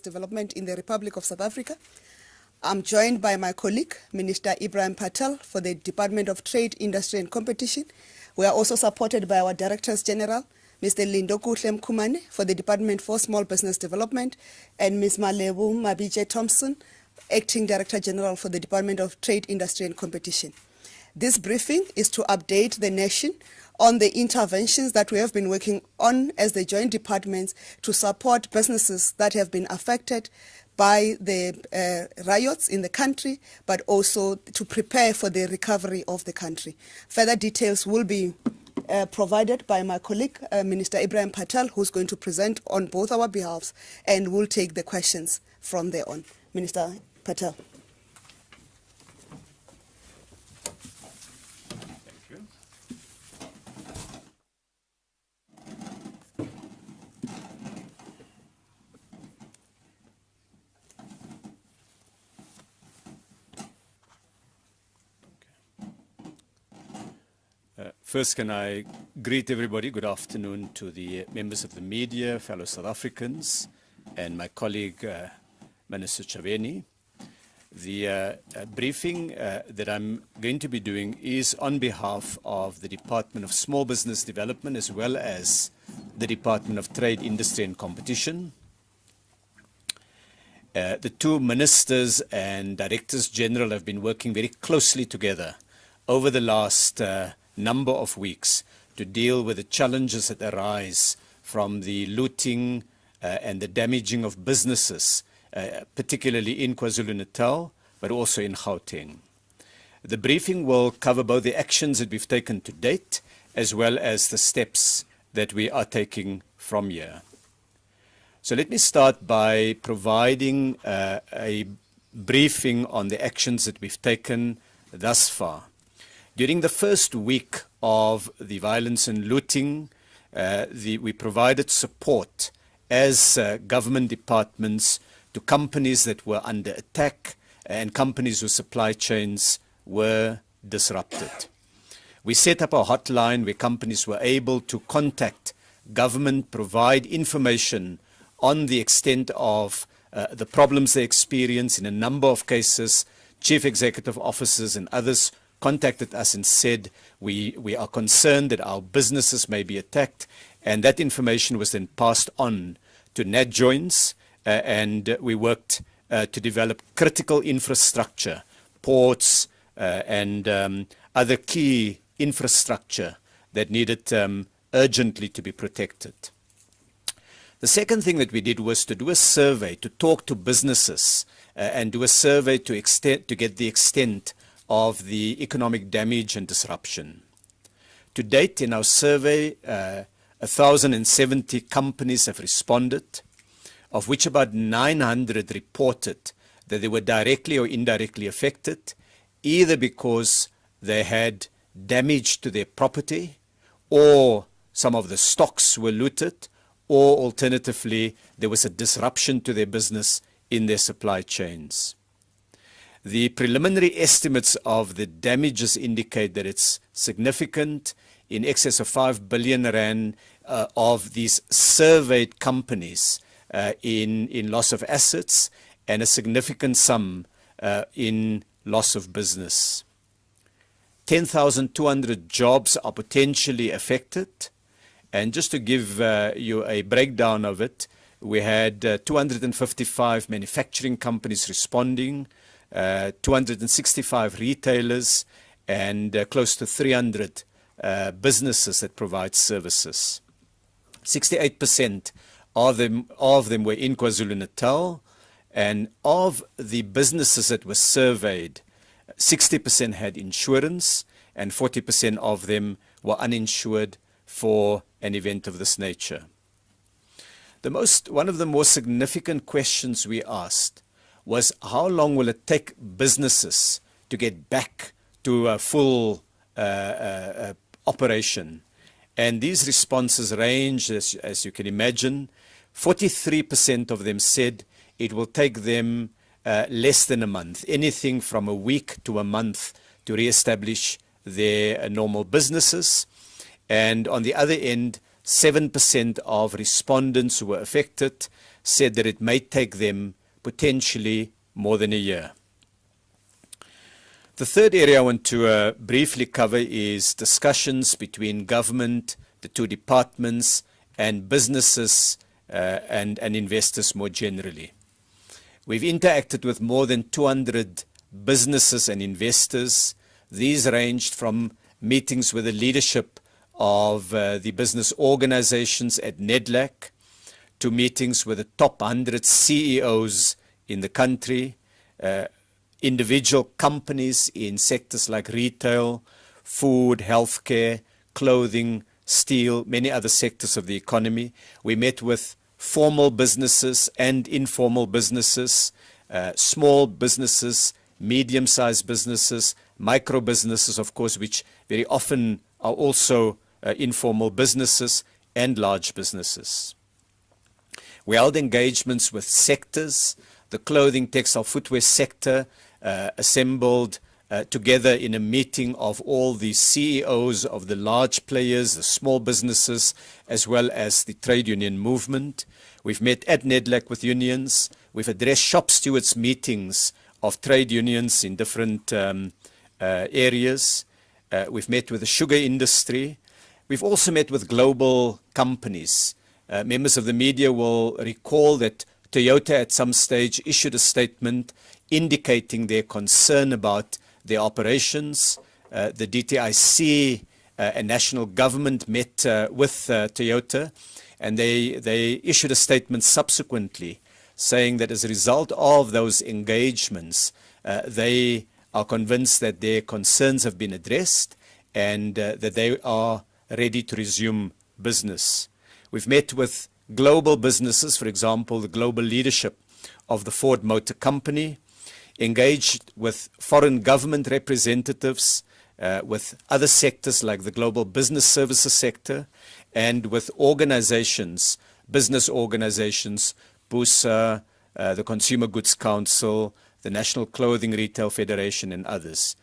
Development in the Republic of South Africa. I'm joined by my colleague, Minister Ibrahim Patel, for the Department of Trade, Industry and Competition. We are also supported by our Directors General, Mr. Lindoku Mkhumane for the Department for Small Business Development, and Ms. Malebu Mabije Thompson, Acting Director General for the Department of Trade, Industry and Competition. This briefing is to update the nation on the interventions that we have been working on as the joint departments to support businesses that have been affected by the riots in the country, but also to prepare for the recovery of the country. Further details will be provided by my colleague, Minister Ibrahim Patel, who's going to present on both our behalves, and will take the questions from there on. Minister Patel. First, can I greet everybody? Good afternoon to the members of the media, fellow South Africans, and my colleague, Minister Chaveni. The briefing that I'm going to be doing is on behalf of the Department of Small Business Development as well as the Department of Trade, Industry and Competition. The two ministers and directors general have been working very closely together over the last number of weeks to deal with the challenges that arise from the looting and the damaging of businesses, particularly in KwaZulu-Natal, but also in Gauteng. The briefing will cover both the actions that we've taken to date, as well as the steps that we are taking from here. So let me start by providing a briefing on the actions that we've taken thus far. During the first week of the violence and looting, we provided support as government departments to companies that were under attack and companies whose supply chains were disrupted. We set up a hotline where companies were able to contact government, provide information on the extent of the problems they experience. In a number of cases, chief executive officers and others contacted us and said, we are concerned that our businesses may be attacked, and that information was then passed on to NatJoins, and we worked to develop critical infrastructure, ports and other key infrastructure that needed urgently to be protected. The second thing that we did was to do a survey, to talk to businesses and do a survey to get the extent of the economic damage and disruption. To date, in our survey, 1,070 companies have responded, of which about 900 reported that they were directly or indirectly affected, either because they had damage to their property, or some of the stocks were looted, or alternatively, there was a disruption to their business in their supply chains. The preliminary estimates of the damages indicate that it's significant, in excess of 5 billion rand of these surveyed companies in loss of assets, and a significant sum in loss of business. 10,200 jobs are potentially affected, and just to give you a breakdown of it, we had 255 manufacturing companies responding, 265 retailers, and close to 300 businesses that provide services. 68% of them were in KwaZulu-Natal, and of the businesses that were surveyed, 60% had insurance, and 40% of them were uninsured for an event of this nature. One of the most significant questions we asked was, how long will it take businesses to get back to a full operation? And these responses range, as you can imagine. 43% of them said it will take them less than a month, anything from a week to a month, to re-establish their normal businesses. And on the other end, 7% of respondents who were affected said that it may take them potentially more than a year. The third area I want to briefly cover is discussions between government, the two departments, and businesses and investors more generally. We've interacted with more than 200 businesses and investors. These ranged from meetings with the leadership of the business organizations at NEDLAC to meetings with the top 100 CEOs in the country, individual companies in sectors like retail, food, healthcare, clothing, steel, many other sectors of the economy. We met with formal businesses and informal businesses, small businesses, medium-sized businesses, micro businesses, of course, which very often are also informal businesses, and large businesses. We held engagements with sectors. The clothing, textile, footwear sector assembled together in a meeting of all the CEOs of the large players, the small businesses, as well as the trade union movement. We've met at NEDLAC with unions. We've addressed shop stewards meetings of trade unions in different areas. We've met with the sugar industry. We've also met with global companies. Members of the media will recall that Toyota at some stage issued a statement indicating their concern about their operations. The DTIC and national government met with Toyota, and they issued a statement subsequently saying that as a result of those engagements, they are convinced that their concerns have been addressed and that they are ready to resume business. We've met with global businesses, for example, the global leadership of the Ford Motor Company, engaged with foreign government representatives, with other sectors like the global business services sector, and with organizations, business organizations, BUSA, the Consumer Goods Council, the National Clothing Retail Federation, and others.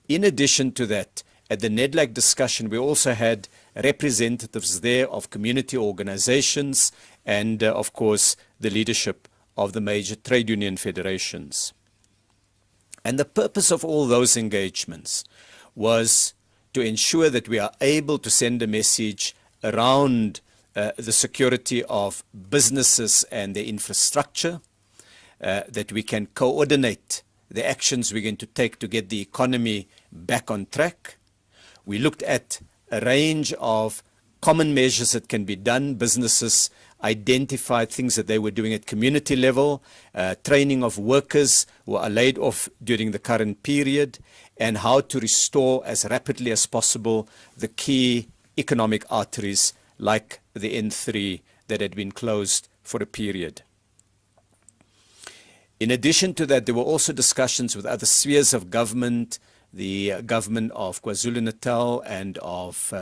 In addition to that, at the NEDLAC discussion, we also had representatives there of community organizations and, of course, the leadership of the major trade union federations. And the purpose of all those engagements was to ensure that we are able to send a message around the security of businesses and their infrastructure, that we can coordinate the actions we're going to take to get the economy back on track. We looked at a range of common measures that can be done. Businesses identified things that they were doing at community level, training of workers who are laid off during the current period, and how to restore as rapidly as possible the key economic arteries like the N3 that had been closed for a period. In addition to that, there were also discussions with other spheres of government, the government of KwaZulu-Natal and of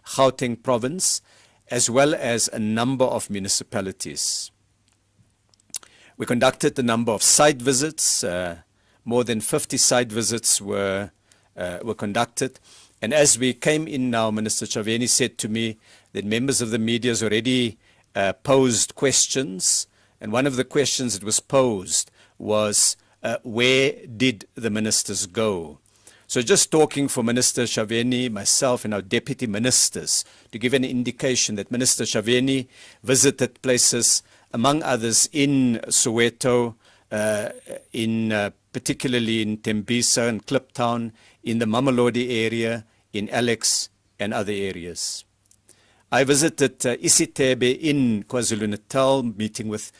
Gauteng province, as well as a number of municipalities. We conducted a number of site visits. More than 50 site visits were conducted. And as we came in now, Minister Chaveni said to me that members of the media has already posed questions. And one of the questions that was posed was, where did the ministers go? So just talking for Minister Chaveni, myself and our deputy ministers, to give an indication that Minister Chaveni visited places, among others, in Soweto, particularly in Tembisa and Kliptown, in the Mamelodi area, in Alex and other areas. I visited Isitebe in KwaZulu-Natal, meeting with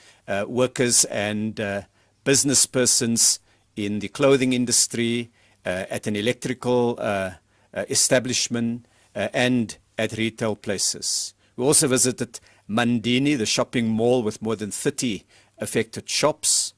workers and business persons in the clothing industry, at an electrical establishment, and at retail places. We also visited Mandini, the shopping mall with more than 30 affected shops.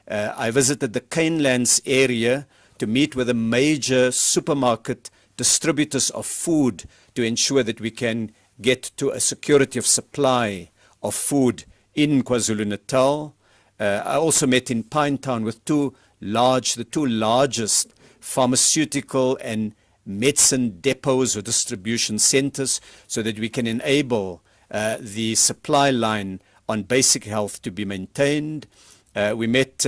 I visited the Canelands area to meet with the major supermarket distributors of food to ensure that we can get to a security of supply of food in KwaZulu-Natal. I also met in Pinetown with the two largest pharmaceutical and medicine depots or distribution centers, so that we can enable the supply line on basic health to be maintained. We met,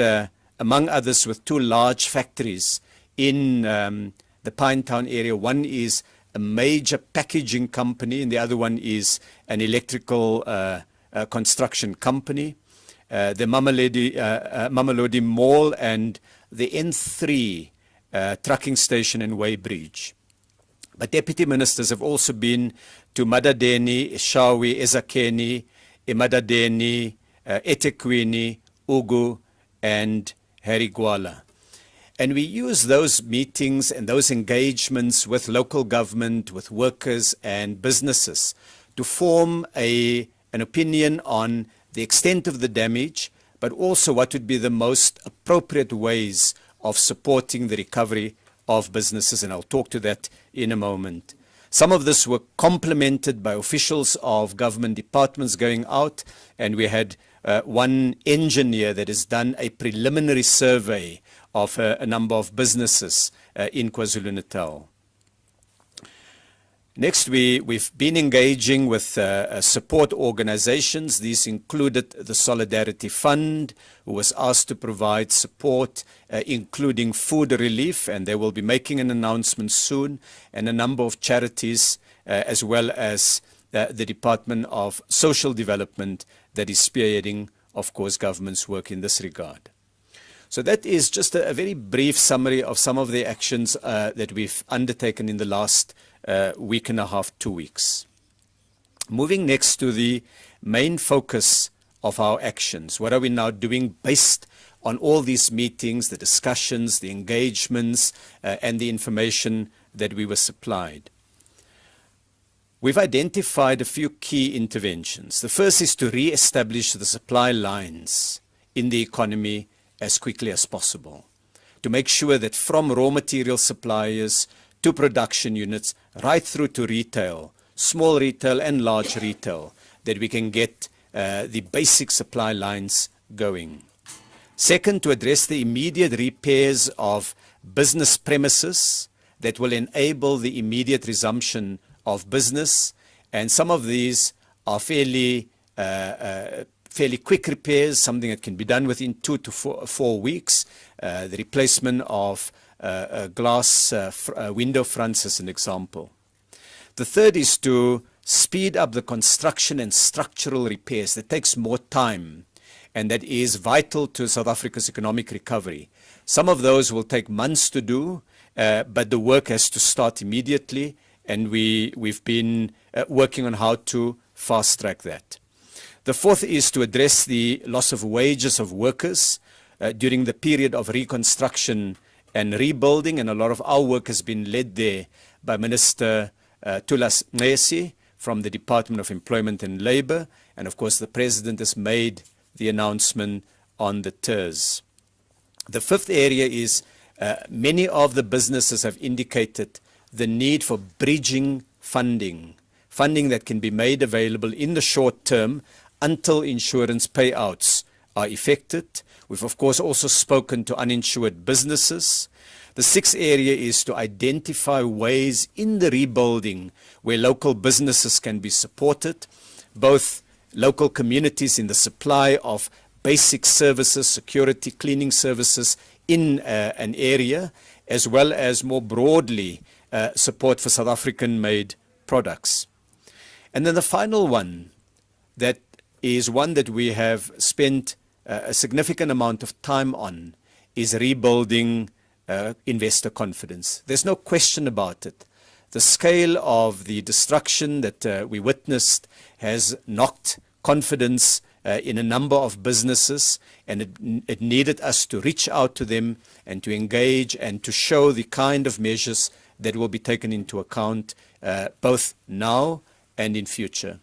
among others, with two large factories in the Pinetown area. One is a major packaging company, and the other one is an electrical construction company. The Mamelodi Mall and the N3 trucking station and weighbridge. But deputy ministers have also been to Madadeni, Eshawi, Ezakeni, Emadadeni, eThekwini, Ugu, and Harigwala. And we use those meetings and those engagements with local government, with workers and businesses to form an opinion on the extent of the damage, but also what would be the most appropriate ways of supporting the recovery of businesses. And I'll talk to that in a moment. Some of this were complemented by officials of government departments going out, and we had one engineer that has done a preliminary survey of a number of businesses in KwaZulu-Natal. Next, we've been engaging with support organizations. These included the Solidarity Fund, who was asked to provide support, including food relief, and they will be making an announcement soon, and a number of charities, as well as the Department of Social Development that is spearheading, of course, government's work in this regard. So that is just a very brief summary of some of the actions that we've undertaken in the last week and a half, 2 weeks. Moving next to the main focus of our actions. What are we now doing based on all these meetings, the discussions, the engagements, and the information that we were supplied? We've identified a few key interventions. The first is to re-establish the supply lines in the economy as quickly as possible, to make sure that from raw material suppliers to production units, right through to retail, small retail and large retail, that we can get the basic supply lines going. Second, to address the immediate repairs of business premises that will enable the immediate resumption of business. And some of these are fairly quick repairs, something that can be done within 2 to 4 weeks. The replacement of glass window fronts as an example. The third is to speed up the construction and structural repairs. That takes more time, and that is vital to South Africa's economic recovery. Some of those will take months to do, but the work has to start immediately, and we've been working on how to fast-track that. The fourth is to address the loss of wages of workers during the period of reconstruction and rebuilding, and a lot of our work has been led there by Minister Tulas Ngesi from the Department of Employment and Labour, and of course the President has made the announcement on the TERS. The fifth area is many of the businesses have indicated the need for bridging funding that can be made available in the short term until insurance payouts are effected. We've of course also spoken to uninsured businesses. The sixth area is to identify ways in the rebuilding where local businesses can be supported, both local communities in the supply of basic services, security, cleaning services in an area, as well as more broadly support for South African-made products. And then the final one, that is one that we have spent a significant amount of time on, is rebuilding investor confidence. There's no question about it. The scale of the destruction that we witnessed has knocked confidence in a number of businesses, and it needed us to reach out to them and to engage and to show the kind of measures that will be taken into account both now and in future.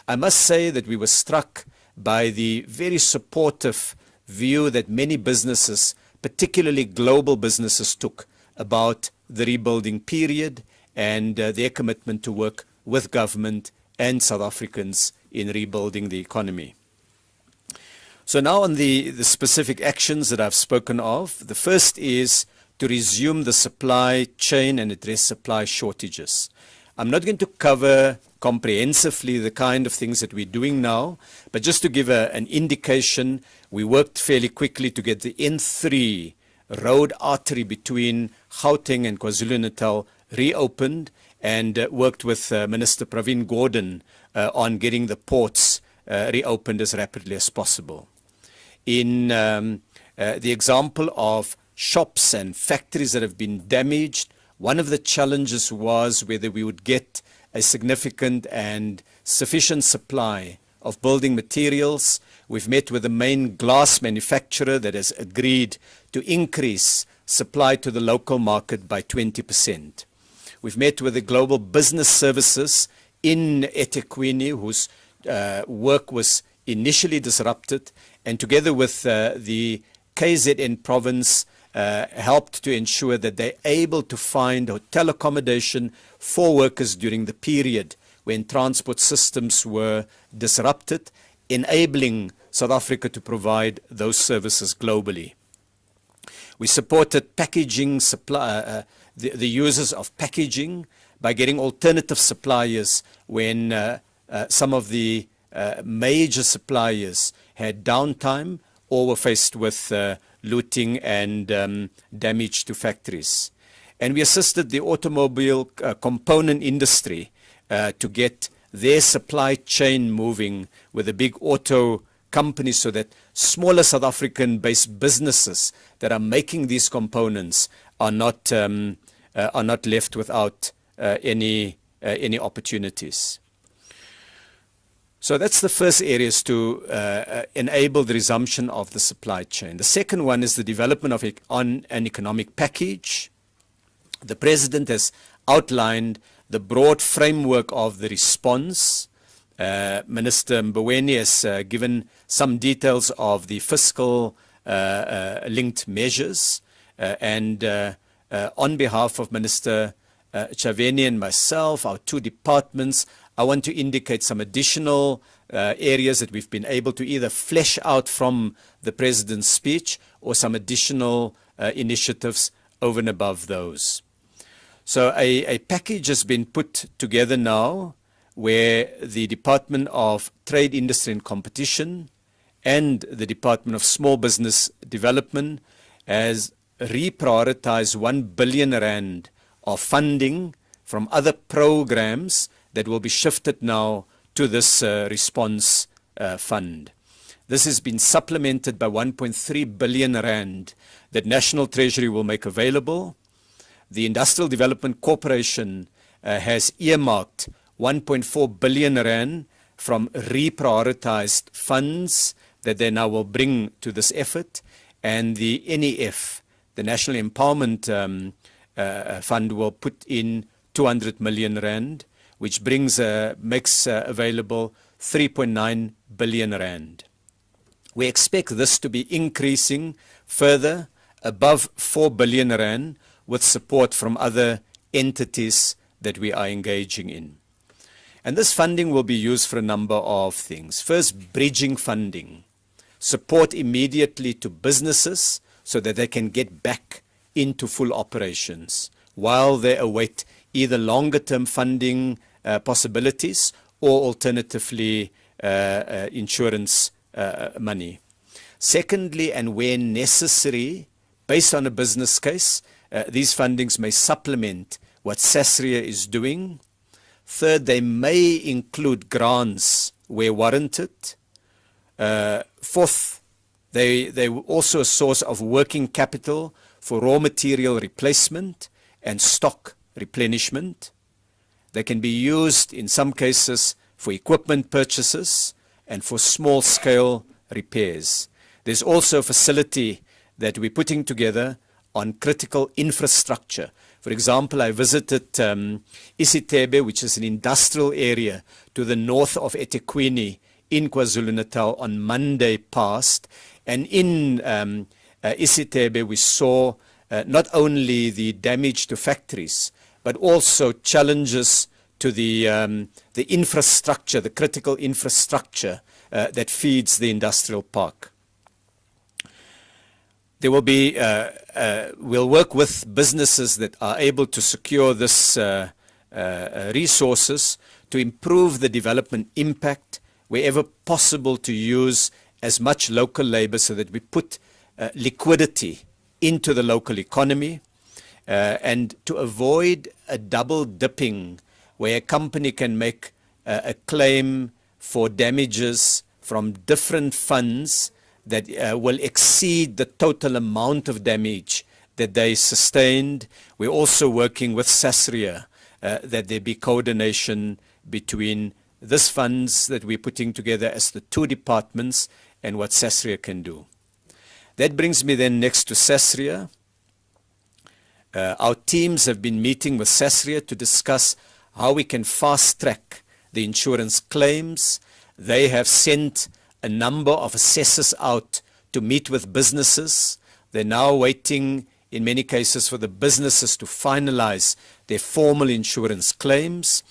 I must say that we were struck by the very supportive view that many businesses, particularly global businesses, took about the rebuilding period and their commitment to work with government and South Africans in rebuilding the economy. So now on the specific actions that I've spoken of, the first is to resume the supply chain and address supply shortages. I'm not going to cover comprehensively the kind of things that we're doing now, but just to give an indication, we worked fairly quickly to get the N3 road artery between Gauteng and KwaZulu-Natal reopened, and worked with Minister Pravin Gordhan on getting the ports reopened as rapidly as possible. In the example of shops and factories that have been damaged, one of the challenges was whether we would get a significant and sufficient supply of building materials. We've met with the main glass manufacturer that has agreed to increase supply to the local market by 20%. We've met with the Global Business Services in eThekwini, whose work was initially disrupted, and together with the KZN province, helped to ensure that they're able to find hotel accommodation for workers during the period when transport systems were disrupted, enabling South Africa to provide those services globally. We supported packaging supply, the users of packaging by getting alternative suppliers when some of the major suppliers had downtime or were faced with looting and damage to factories. And we assisted the automobile component industry to get their supply chain moving with the big auto companies so that smaller South African-based businesses that are making these components are not left without any opportunities. So that's the first areas to enable the resumption of the supply chain. The second one is the development of an economic package. The President has outlined the broad framework of the response. Minister Mboweni has given some details of the fiscal linked measures. And on behalf of Minister Chaveni and myself, our two departments, I want to indicate some additional areas that we've been able to either flesh out from the President's speech or some additional initiatives over and above those. So a package has been put together now where the Department of Trade, Industry and Competition and the Department of Small Business Development has reprioritized 1 billion rand of funding from other programs that will be shifted now to this response fund. This has been supplemented by 1.3 billion rand that National Treasury will make available. The Industrial Development Corporation has earmarked 1.4 billion rand from reprioritized funds that they now will bring to this effort. And the NEF, the National Empowerment Fund, will put in 200 million rand, which makes available 3.9 billion rand. We expect this to be increasing further above 4 billion rand with support from other entities that we are engaging in. And this funding will be used for a number of things. First, bridging funding. Support immediately to businesses so that they can get back into full operations while they await either longer-term funding possibilities or alternatively insurance money. Secondly, and where necessary, based on a business case, these fundings may supplement what SASRIA is doing. Third, they may include grants where warranted. Fourth, they were also a source of working capital for raw material replacement and stock replenishment. They can be used in some cases for equipment purchases and for small-scale repairs. There's also a facility that we're putting together on critical infrastructure. For example, I visited Isitebe, which is an industrial area to the north of eThekwini in KwaZulu-Natal on Monday past. And in Isitebe, we saw not only the damage to factories, but also challenges to the infrastructure, the critical infrastructure that feeds the industrial park. There will be, we'll work with businesses that are able to secure this resources to improve the development impact wherever possible, to use as much local labor so that we put liquidity into the local economy, and to avoid a double dipping where a company can make a claim for damages from different funds that will exceed the total amount of damage that they sustained. We're also working with SASRIA that there be coordination between this funds that we're putting together as the two departments and what SASRIA can do. That brings me then next to SASRIA. Our teams have been meeting with SASRIA to discuss how we can fast track the insurance claims. They have sent a number of assessors out to meet with businesses. They're now waiting in many cases for the businesses to finalize their formal insurance claims,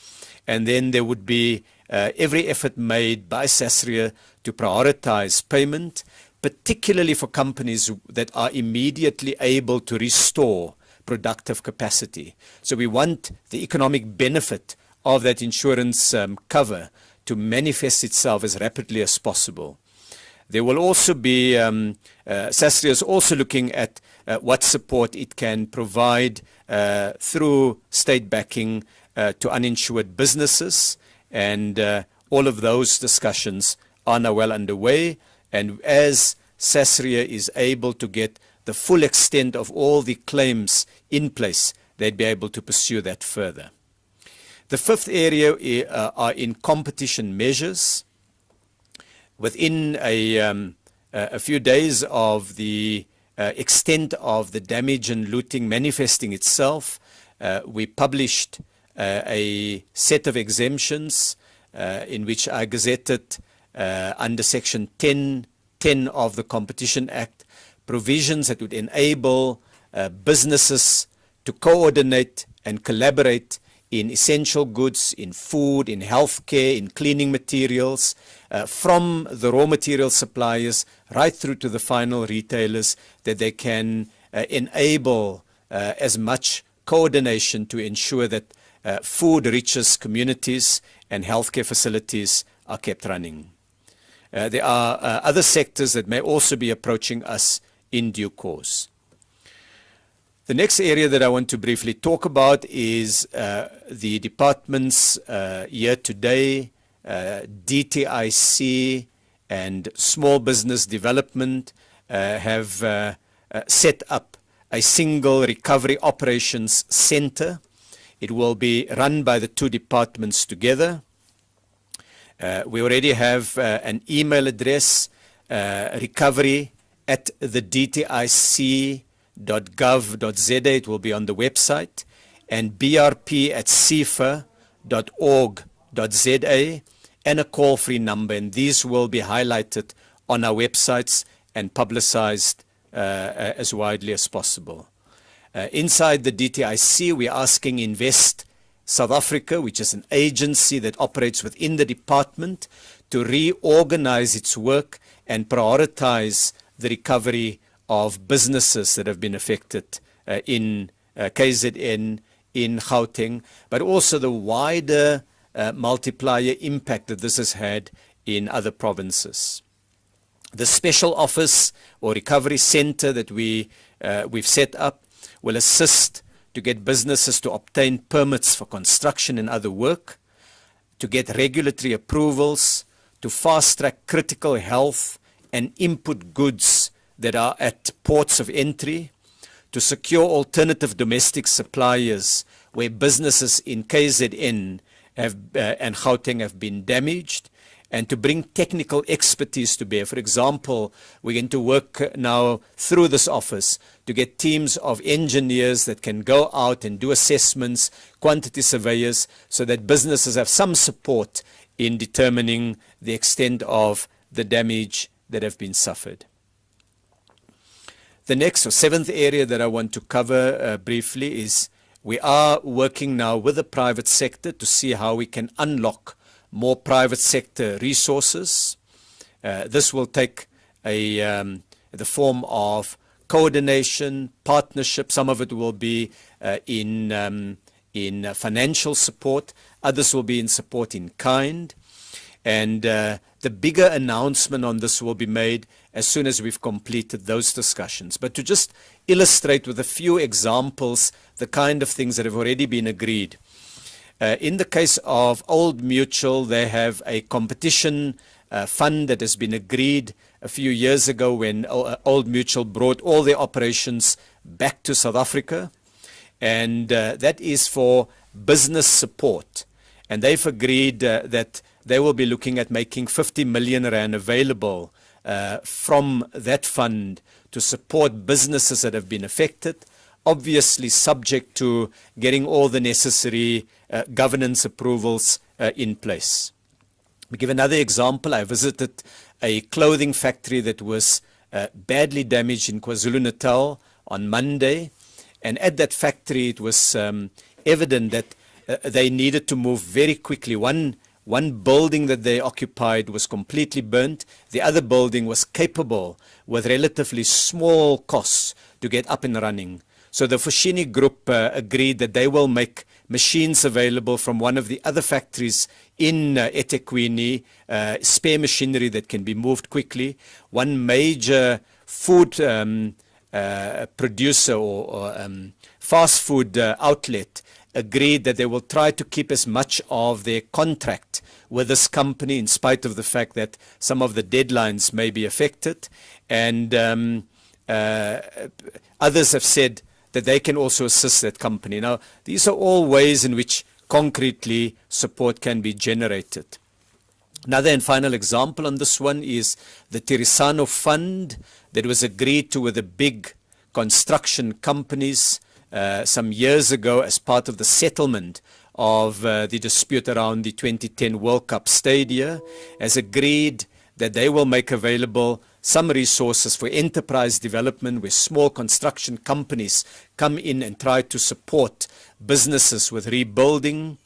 and then there would be every effort made by SASRIA to prioritize payment, particularly for companies that are immediately able to restore productive capacity. So we want the economic benefit of that insurance cover to manifest itself as rapidly as possible. There will also be, SASRIA is also looking at what support it can provide through state backing to uninsured businesses, and all of those discussions are now well underway. And as SASRIA is able to get the full extent of all the claims in place, they'd be able to pursue that further. The fifth area are in competition measures. Within a few days of the extent of the damage and looting manifesting itself, we published a set of exemptions in which I gazetted under Section 10 of the Competition Act, provisions that would enable businesses to coordinate and collaborate in essential goods, in food, in healthcare, in cleaning materials, from the raw material suppliers right through to the final retailers, that they can enable as much coordination to ensure that food reaches communities and healthcare facilities are kept running. There are other sectors that may also be approaching us in due course. The next area that I want to briefly talk about is the departments here today, DTIC and Small Business Development have set up a single recovery operations center. It will be run by the two departments together. We already have an email address, recovery@thedtic.gov.za. It will be on the website, and brp@cifa.org.za, and a call-free number. And these will be highlighted on our websites and publicized as widely as possible. Inside the DTIC, we're asking Invest South Africa, which is an agency that operates within the department, to reorganize its work and prioritize the recovery of businesses that have been affected in KZN, in Gauteng, but also the wider multiplier impact that this has had in other provinces. The special office or recovery center that we've set up will assist to get businesses to obtain permits for construction and other work, to get regulatory approvals, to fast-track critical health and input goods that are at ports of entry, to secure alternative domestic suppliers where businesses in KZN and Gauteng have been damaged, and to bring technical expertise to bear. For example, we're going to work now through this office to get teams of engineers that can go out and do assessments, quantity surveyors, so that businesses have some support in determining the extent of the damage that have been suffered. The next or seventh area that I want to cover briefly is we are working now with the private sector to see how we can unlock more private sector resources. This will take the form of coordination, partnership. Some of it will be in in financial support. Others will be in support in kind. And the bigger announcement on this will be made as soon as we've completed those discussions. But to just illustrate with a few examples the kind of things that have already been agreed. In the case of Old Mutual, they have a competition fund that has been agreed a few years ago when Old Mutual brought all their operations back to South Africa. And that is for business support. And they've agreed that they will be looking at making 50 million rand available from that fund to support businesses that have been affected, obviously subject to getting all the necessary governance approvals in place. We give another example. I visited a clothing factory that was badly damaged in KwaZulu-Natal on Monday. And at that factory, it was evident that they needed to move very quickly. One building that they occupied was completely burnt. The other building was capable with relatively small costs to get up and running. So the Foschini Group agreed that they will make machines available from one of the other factories in eThekwini, spare machinery that can be moved quickly. One major food producer or fast food outlet agreed that they will try to keep as much of their contract with this company in spite of the fact that some of the deadlines may be affected. And others have said that they can also assist that company. Now, these are all ways in which concretely support can be generated. Another and final example on this one is the Tirisano Fund that was agreed to with the big construction companies some years ago as part of the settlement of the dispute around the 2010 World Cup stadia, has agreed that they will make available some resources for enterprise development where small construction companies come in and try to support businesses with rebuilding.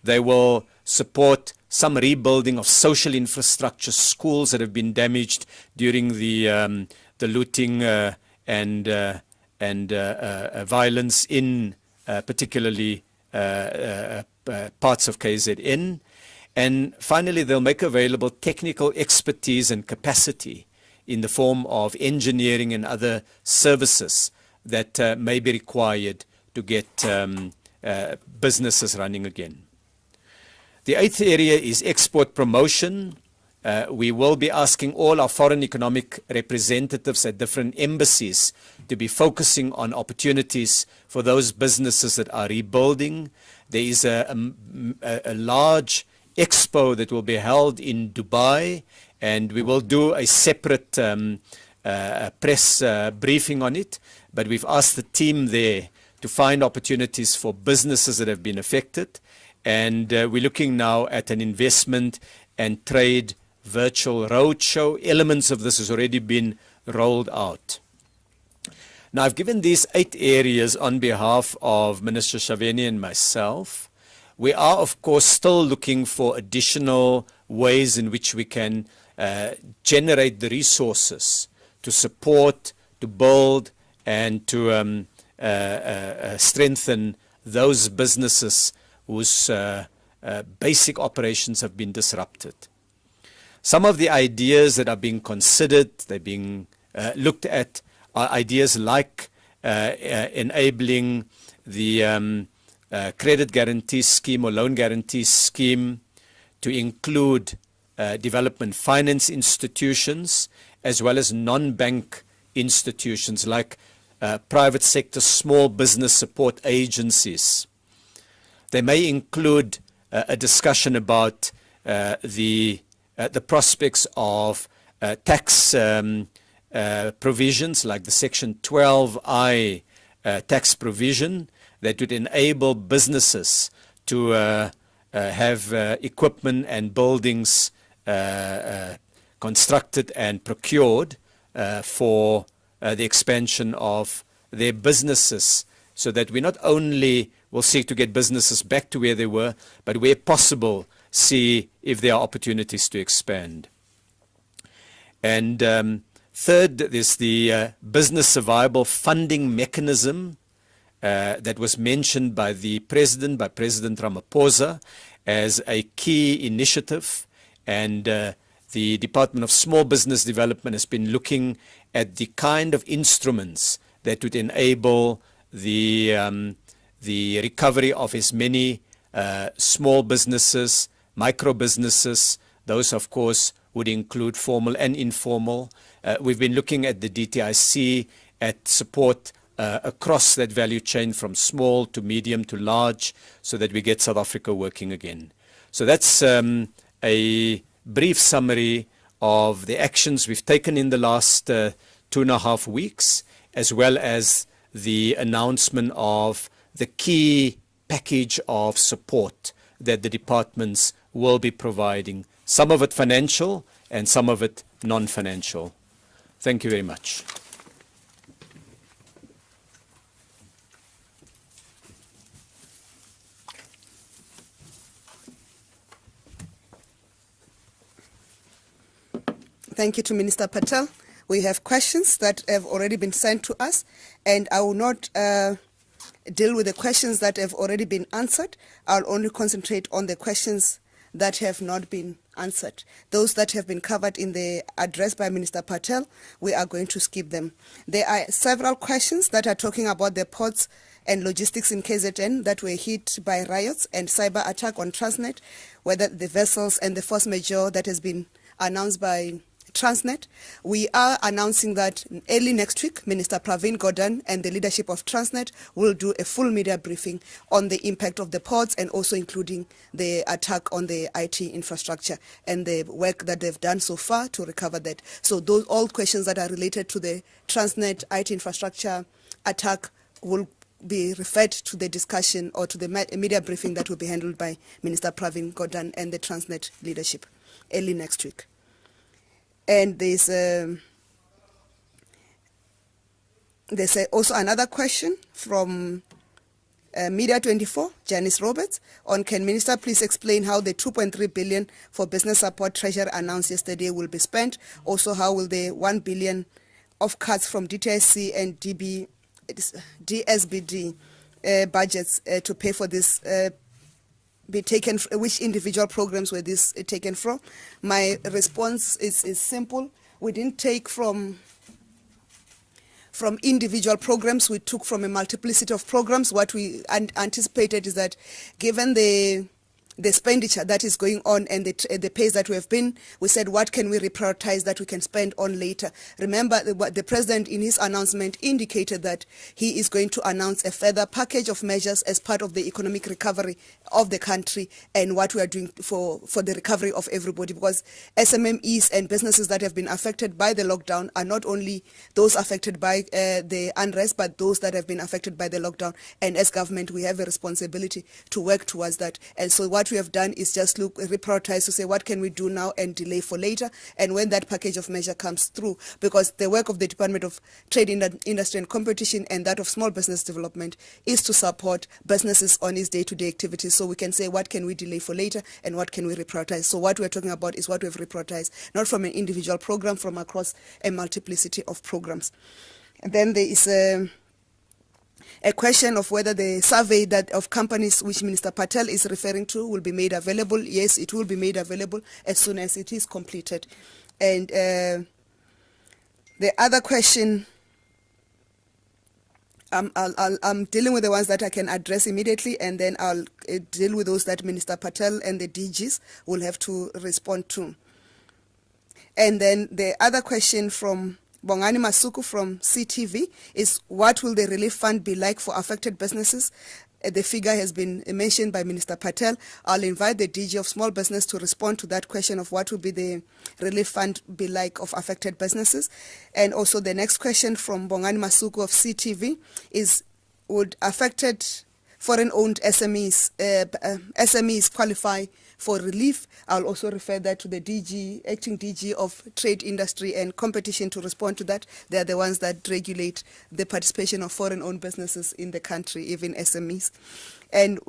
They will support some rebuilding of social infrastructure, schools that have been damaged during the looting and violence in particularly parts of KZN. And finally, they'll make available technical expertise and capacity in the form of engineering and other services that may be required to get businesses running again. The eighth area is export promotion. We will be asking all our foreign economic representatives at different embassies to be focusing on opportunities for those businesses that are rebuilding. There is a large expo that will be held in Dubai, and we will do a separate press briefing on it. But we've asked the team there to find opportunities for businesses that have been affected. And we're looking now at an investment and trade virtual roadshow. Elements of this has already been rolled out. Now, I've given these 8 areas on behalf of Minister Shaveni and myself. We are, of course, still looking for additional ways in which we can generate the resources to support, to build, and to strengthen those businesses whose basic operations have been disrupted. Some of the ideas that are being considered, they're being looked at, are ideas like enabling the credit guarantee scheme or loan guarantee scheme to include development finance institutions as well as non-bank institutions like private sector small business support agencies. They may include a discussion about the prospects of tax provisions like the Section 12I tax provision that would enable businesses to have equipment and buildings constructed and procured for the expansion of their businesses, so that we not only will seek to get businesses back to where they were, but where possible, see if there are opportunities to expand. And third is the business survival funding mechanism that was mentioned by the President, by President Ramaphosa, as a key initiative, and the Department of Small Business Development has been looking at the kind of instruments that would enable the recovery of as many small businesses, micro businesses. Those, of course, would include formal and informal. We've been looking at the DTIC at support across that value chain from small to medium to large, so that we get South Africa working again. So that's a brief summary of the actions we've taken in the last 2.5 weeks, as well as the announcement of the key package of support that the departments will be providing, some of it financial and some of it non-financial. Thank you very much. Thank you to Minister Patel. We have questions that have already been sent to us, and I will not deal with the questions that have already been answered. I'll only concentrate on the questions that have not been answered. Those that have been covered in the address by Minister Patel, we are going to skip them. There are several questions that are talking about the ports and logistics in KZN that were hit by riots and cyber attack on Transnet, whether the vessels and the force majeure that has been announced by Transnet. We are announcing that early next week, Minister Pravin Gordhan and the leadership of Transnet will do a full media briefing on the impact of the ports, and also including the attack on the IT infrastructure and the work that they've done so far to recover that. So those all questions that are related to the Transnet IT infrastructure attack will be referred to the discussion or to the media briefing that will be handled by Minister Pravin Gordhan and the Transnet leadership early next week. And there's also another question from Media 24, Janice Roberts, on can Minister please explain how the 2.3 billion for business support Treasury announced yesterday will be spent? Also, how will the 1 billion of cuts from DTIC and DSBD budgets to pay for this be taken, which individual programs were this taken from? My response is simple. We didn't take from individual programs, we took from a multiplicity of programs. What we anticipated is that given the expenditure that is going on and the pace that we have been, we said, what can we reprioritize that we can spend on later? Remember, the President in his announcement indicated that he is going to announce a further package of measures as part of the economic recovery of the country and what we are doing for the recovery of everybody, because SMMEs and businesses that have been affected by the lockdown are not only those affected by the unrest, but those that have been affected by the lockdown. And as government, we have a responsibility to work towards that. And so what we have done is just reprioritize to say what can we do now and delay for later, and when that package of measure comes through, because the work of the Department of Trade, Industry and Competition and that of Small Business Development is to support businesses on its day-to-day activities. So we can say what can we delay for later and what can we reprioritize. So what we're talking about is what we've reprioritized, not from an individual program, from across a multiplicity of programs. And then there is a question of whether the survey that of companies which Minister Patel is referring to will be made available. Yes, it will be made available as soon as it is completed. And the other question, I'm dealing with the ones that I can address immediately, and then I'll deal with those that Minister Patel and the DGs will have to respond to. And then the other question from Bongani Masuku from CTV is, what will the relief fund be like for affected businesses? The figure has been mentioned by Minister Patel. I'll invite the DG of Small Business to respond to that question of what will be the relief fund be like of affected businesses. And also the next question from Bongani Masuku of CTV is, would affected foreign-owned SMEs qualify for relief? I'll also refer that to the DG, acting DG of Trade, Industry and Competition to respond to that. They are the ones that regulate the participation of foreign-owned businesses in the country, even SMEs. And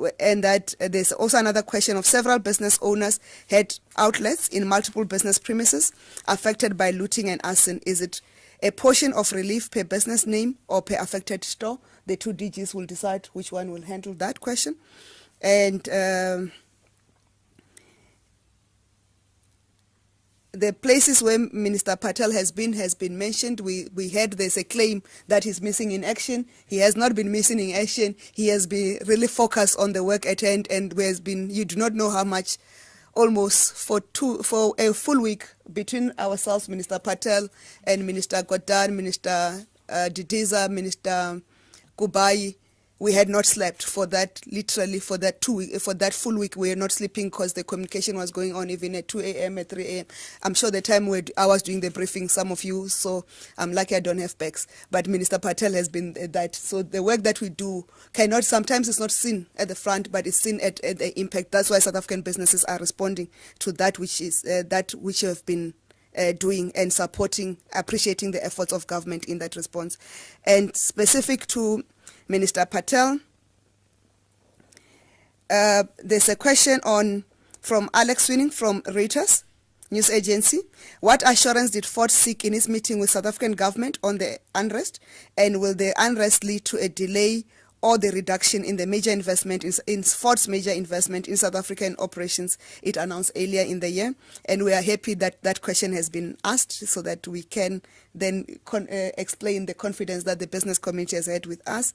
that there's also another question of several business owners had outlets in multiple business premises affected by looting and arson. Is it a portion of relief per business name or per affected store. The two DGs will decide which one will handle that question. And the places where Minister Patel has been mentioned. We heard there's a claim that he's missing in action. He has not been missing in action. He has been really focused on the work at hand, and you do not know how much, almost for a full week between ourselves, Minister Patel and Minister Godan, Minister Didiza, Minister Kubai. We had not slept for that, literally for that full week. We were not sleeping because the communication was going on even at 2 a.m., at 3 a.m. I'm sure the time I was doing the briefing, some of you, so I'm lucky I don't have bags. But Minister Patel has been that. So the work that we do sometimes it's not seen at the front, but it's seen at the impact. That's why South African businesses are responding to that which have been doing and supporting, appreciating the efforts of government in that response. And specific to Minister Patel, there's a question from Alex Winning from Reuters news agency. What assurance did Ford seek in his meeting with South African government on the unrest, and will the unrest lead to a delay or the reduction in the major investment in Ford's major investment in South African operations it announced earlier in the year? And we are happy that that question has been asked so that we can then explain the confidence that the business community has had with us.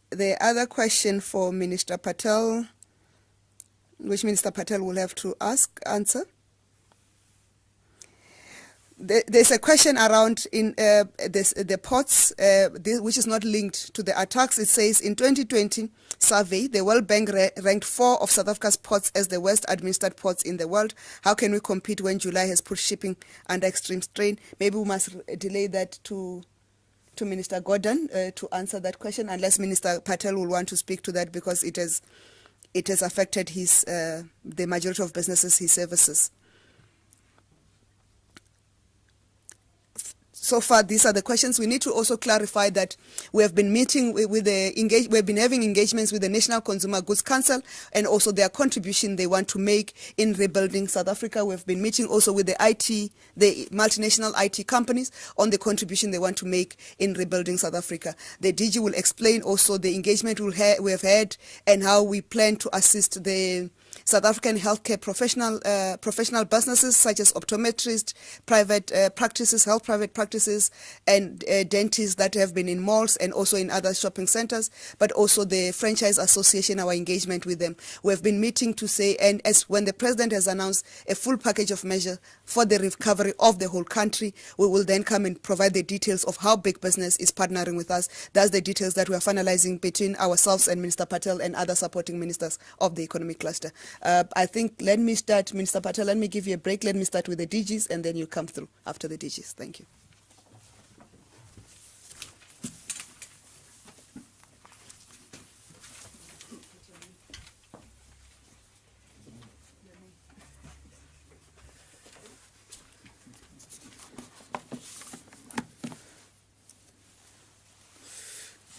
The other question for Minister Patel, which Minister Patel will have to answer. There's a question around in the ports, which is not linked to the attacks. It says, in 2020 survey, the World Bank ranked 4 of South Africa's ports as the worst administered ports in the world. How can we compete when July has put shipping under extreme strain? Maybe we must delay that to Minister Gordon to answer that question, unless Minister Patel will want to speak to that, because it has affected the majority of businesses he services. So far, these are the questions. We need to also clarify that we have been meeting we've been having engagements with the National Consumer Goods Council and also their contribution they want to make in rebuilding South Africa. We've been meeting also with the multinational IT companies on the contribution they want to make in rebuilding South Africa. The DG will explain also the engagement we have had and how we plan to assist the South African healthcare professional businesses such as optometrists, private practices, health private practices, and dentists that have been in malls and also in other shopping centers, but also the Franchise Association, our engagement with them. We have been meeting to say, and as when the President has announced a full package of measures for the recovery of the whole country, we will then come and provide the details of how big business is partnering with us. That's the details that we are finalizing between ourselves and Minister Patel and other supporting ministers of the economic cluster. I think, let me start, Minister Patel, let me give you a break. Let me start with the DGs and then you come through after the DGs. Thank you.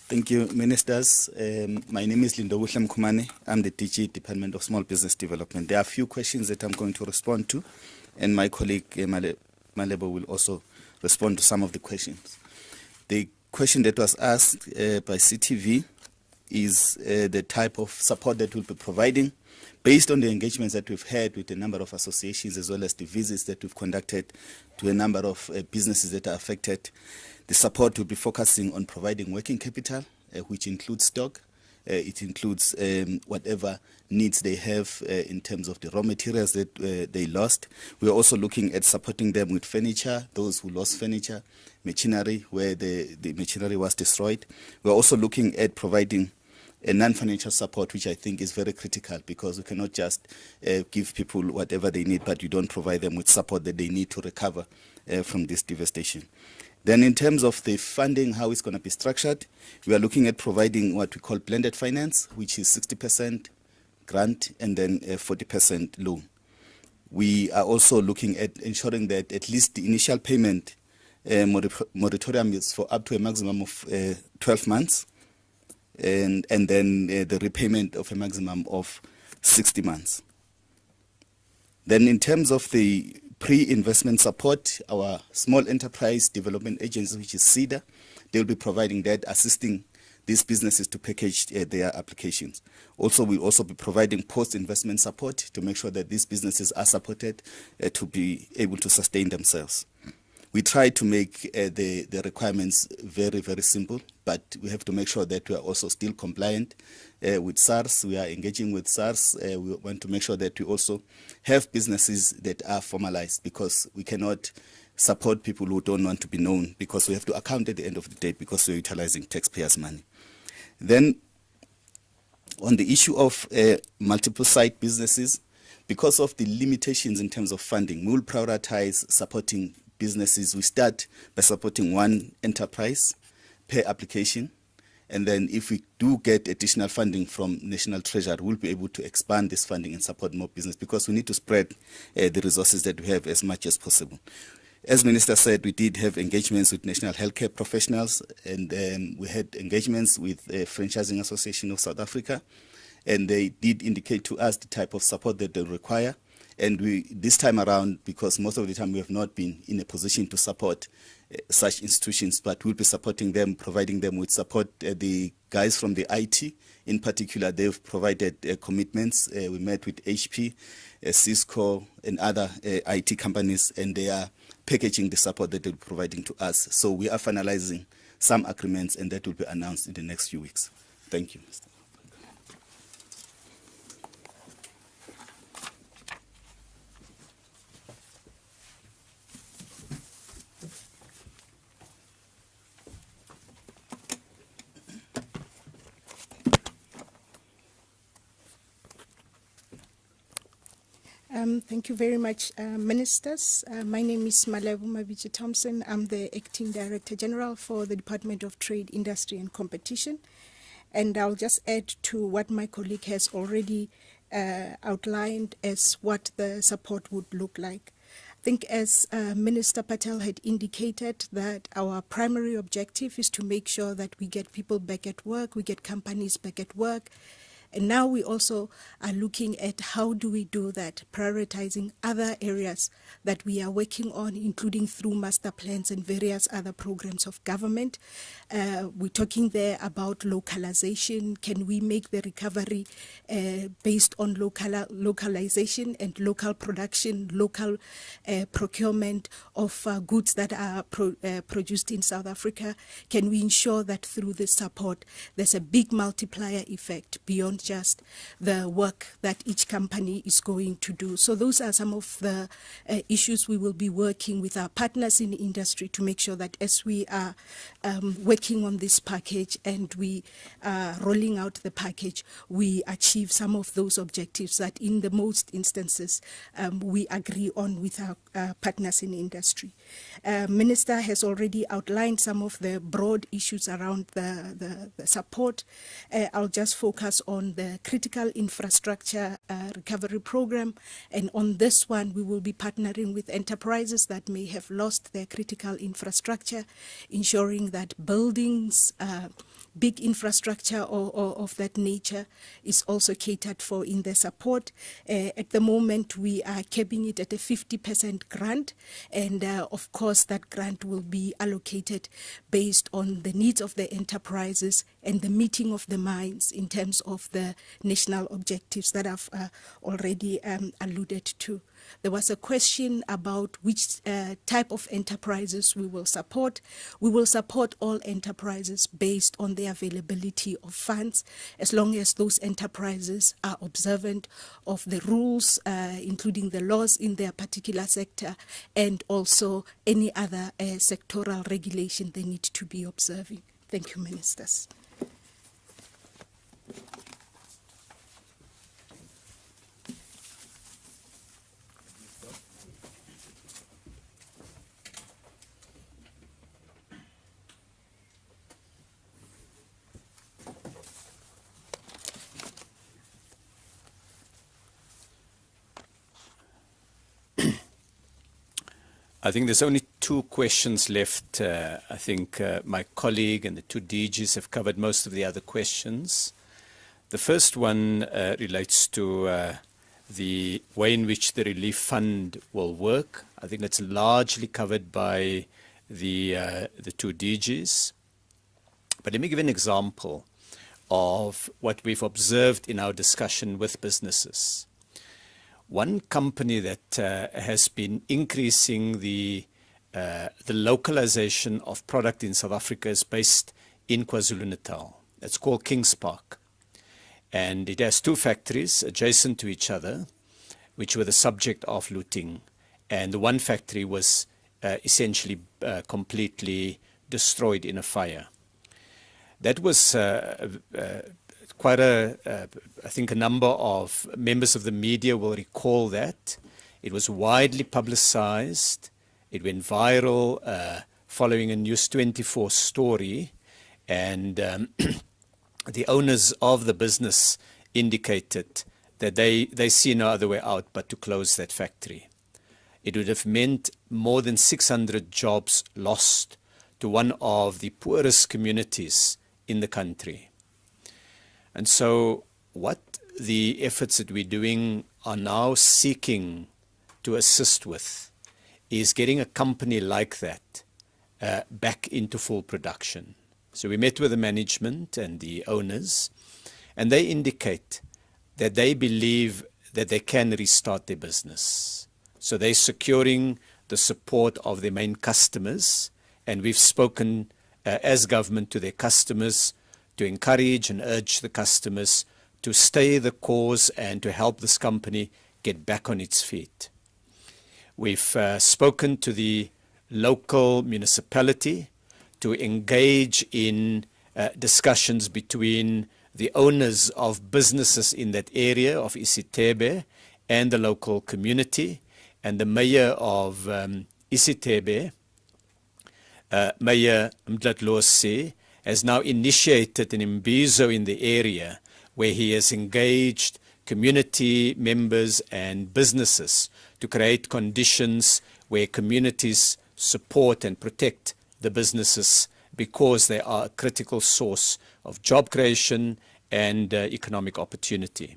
Thank you, Ministers. My name is Lindo Mkhumane. I'm the DG, Department of Small Business Development. There are a few questions that I'm going to respond to, and my colleague Malebo will also respond to some of the questions. The question that was asked by CTV is the type of support that we'll be providing based on the engagements that we've had with a number of associations as well as the visits that we've conducted to a number of businesses that are affected. The support will be focusing on providing working capital, which includes stock. It includes whatever needs they have in terms of the raw materials that they lost. We're also looking at supporting them with furniture, those who lost furniture, machinery, where the machinery was destroyed. We're also looking at providing a non-financial support, which I think is very critical, because we cannot just give people whatever they need, but you don't provide them with support that they need to recover from this devastation. Then in terms of the funding, how it's going to be structured, we are looking at providing what we call blended finance, which is 60% grant and then 40% loan. We are also looking at ensuring that at least the initial payment moratorium is for up to a maximum of 12 months, and then the repayment of a maximum of 60 months. Then in terms of the pre-investment support, our Small Enterprise Development Agency, which is SEDA, they'll be providing that, assisting these businesses to package their applications. Also, we'll also be providing post-investment support to make sure that these businesses are supported to be able to sustain themselves. We try to make the requirements very, very simple, but we have to make sure that we are also still compliant with SARS. We are engaging with SARS. We want to make sure that we also have businesses that are formalized, because we cannot support people who don't want to be known, because we have to account at the end of the day, because we're utilizing taxpayers' money. Then, on the issue of multiple site businesses, because of the limitations in terms of funding, we will prioritize supporting businesses. We start by supporting one enterprise per application, and then if we do get additional funding from National Treasury, we'll be able to expand this funding and support more business, because we need to spread the resources that we have as much as possible. As Minister said, we did have engagements with national healthcare professionals, and we had engagements with the Franchising Association of South Africa, and they did indicate to us the type of support that they require. And we, this time around, because most of the time we have not been in a position to support such institutions, but we'll be supporting them, providing them with support. The guys from the IT, in particular, they've provided commitments. We met with HP, Cisco, and other IT companies, and they are packaging the support that they're providing to us. So we are finalizing some agreements, and that will be announced in the next few weeks. Thank you, Mr. Thank you very much, Ministers. My name is Malebo Mabiji Thompson. I'm the Acting Director General for the Department of Trade, Industry and Competition. And I'll just add to what my colleague has already outlined as what the support would look like. I think as Minister Patel had indicated, that our primary objective is to make sure that we get people back at work, we get companies back at work. And now we also are looking at how do we do that, prioritizing other areas that we are working on, including through master plans and various other programs of government. We're talking there about localization. Can we make the recovery based on localization and local production, local procurement of goods that are produced in South Africa? Can we ensure that through this support, there's a big multiplier effect beyond just the work that each company is going to do? So those are some of the issues we will be working with our partners in the industry to make sure that as we are working on this package and we are rolling out the package, we achieve some of those objectives that in the most instances we agree on with our partners in the industry. Minister has already outlined some of the broad issues around the support. I'll just focus on the critical infrastructure recovery program, and on this one we will be partnering with enterprises that may have lost their critical infrastructure, ensuring that buildings, big infrastructure of that nature is also catered for in the support. At the moment we are capping it at a 50% grant, and of course that grant will be allocated based on the needs of the enterprises and the meeting of the minds in terms of the national objectives that I've already alluded to. There was a question about which type of enterprises we will support. We will support all enterprises based on the availability of funds, as long as those enterprises are observant of the rules, including the laws in their particular sector, and also any other sectoral regulation they need to be observing. Thank you, Ministers. I think there's only two questions left. I think my colleague and the two DGs have covered most of the other questions. The first one relates to the way in which the relief fund will work. I think that's largely covered by the two DGs. But let me give an example of what we've observed in our discussion with businesses. One company that has been increasing the localization of product in South Africa is based in KwaZulu-Natal. It's called Kings Park. And it has two factories adjacent to each other, which were the subject of looting. And the one factory was essentially completely destroyed in a fire. That was quite I think a number of members of the media will recall that. It was widely publicized. It went viral following a News 24 story. And the owners of the business indicated that they see no other way out but to close that factory. It would have meant more than 600 jobs lost to one of the poorest communities in the country. And so what the efforts that we're doing are now seeking to assist with is getting a company like that back into full production. So we met with the management and the owners, and they indicate that they believe that they can restart their business. So they're securing the support of their main customers, and we've spoken as government to their customers to encourage and urge the customers to stay the course and to help this company get back on its feet. We've spoken to the local municipality to engage in discussions between the owners of businesses in that area of Isitebe and the local community. And the mayor of Isitebe, Mayor Mdlatlose, has now initiated an imbizo in the area where he has engaged community members and businesses to create conditions where communities support and protect the businesses because they are a critical source of job creation and economic opportunity.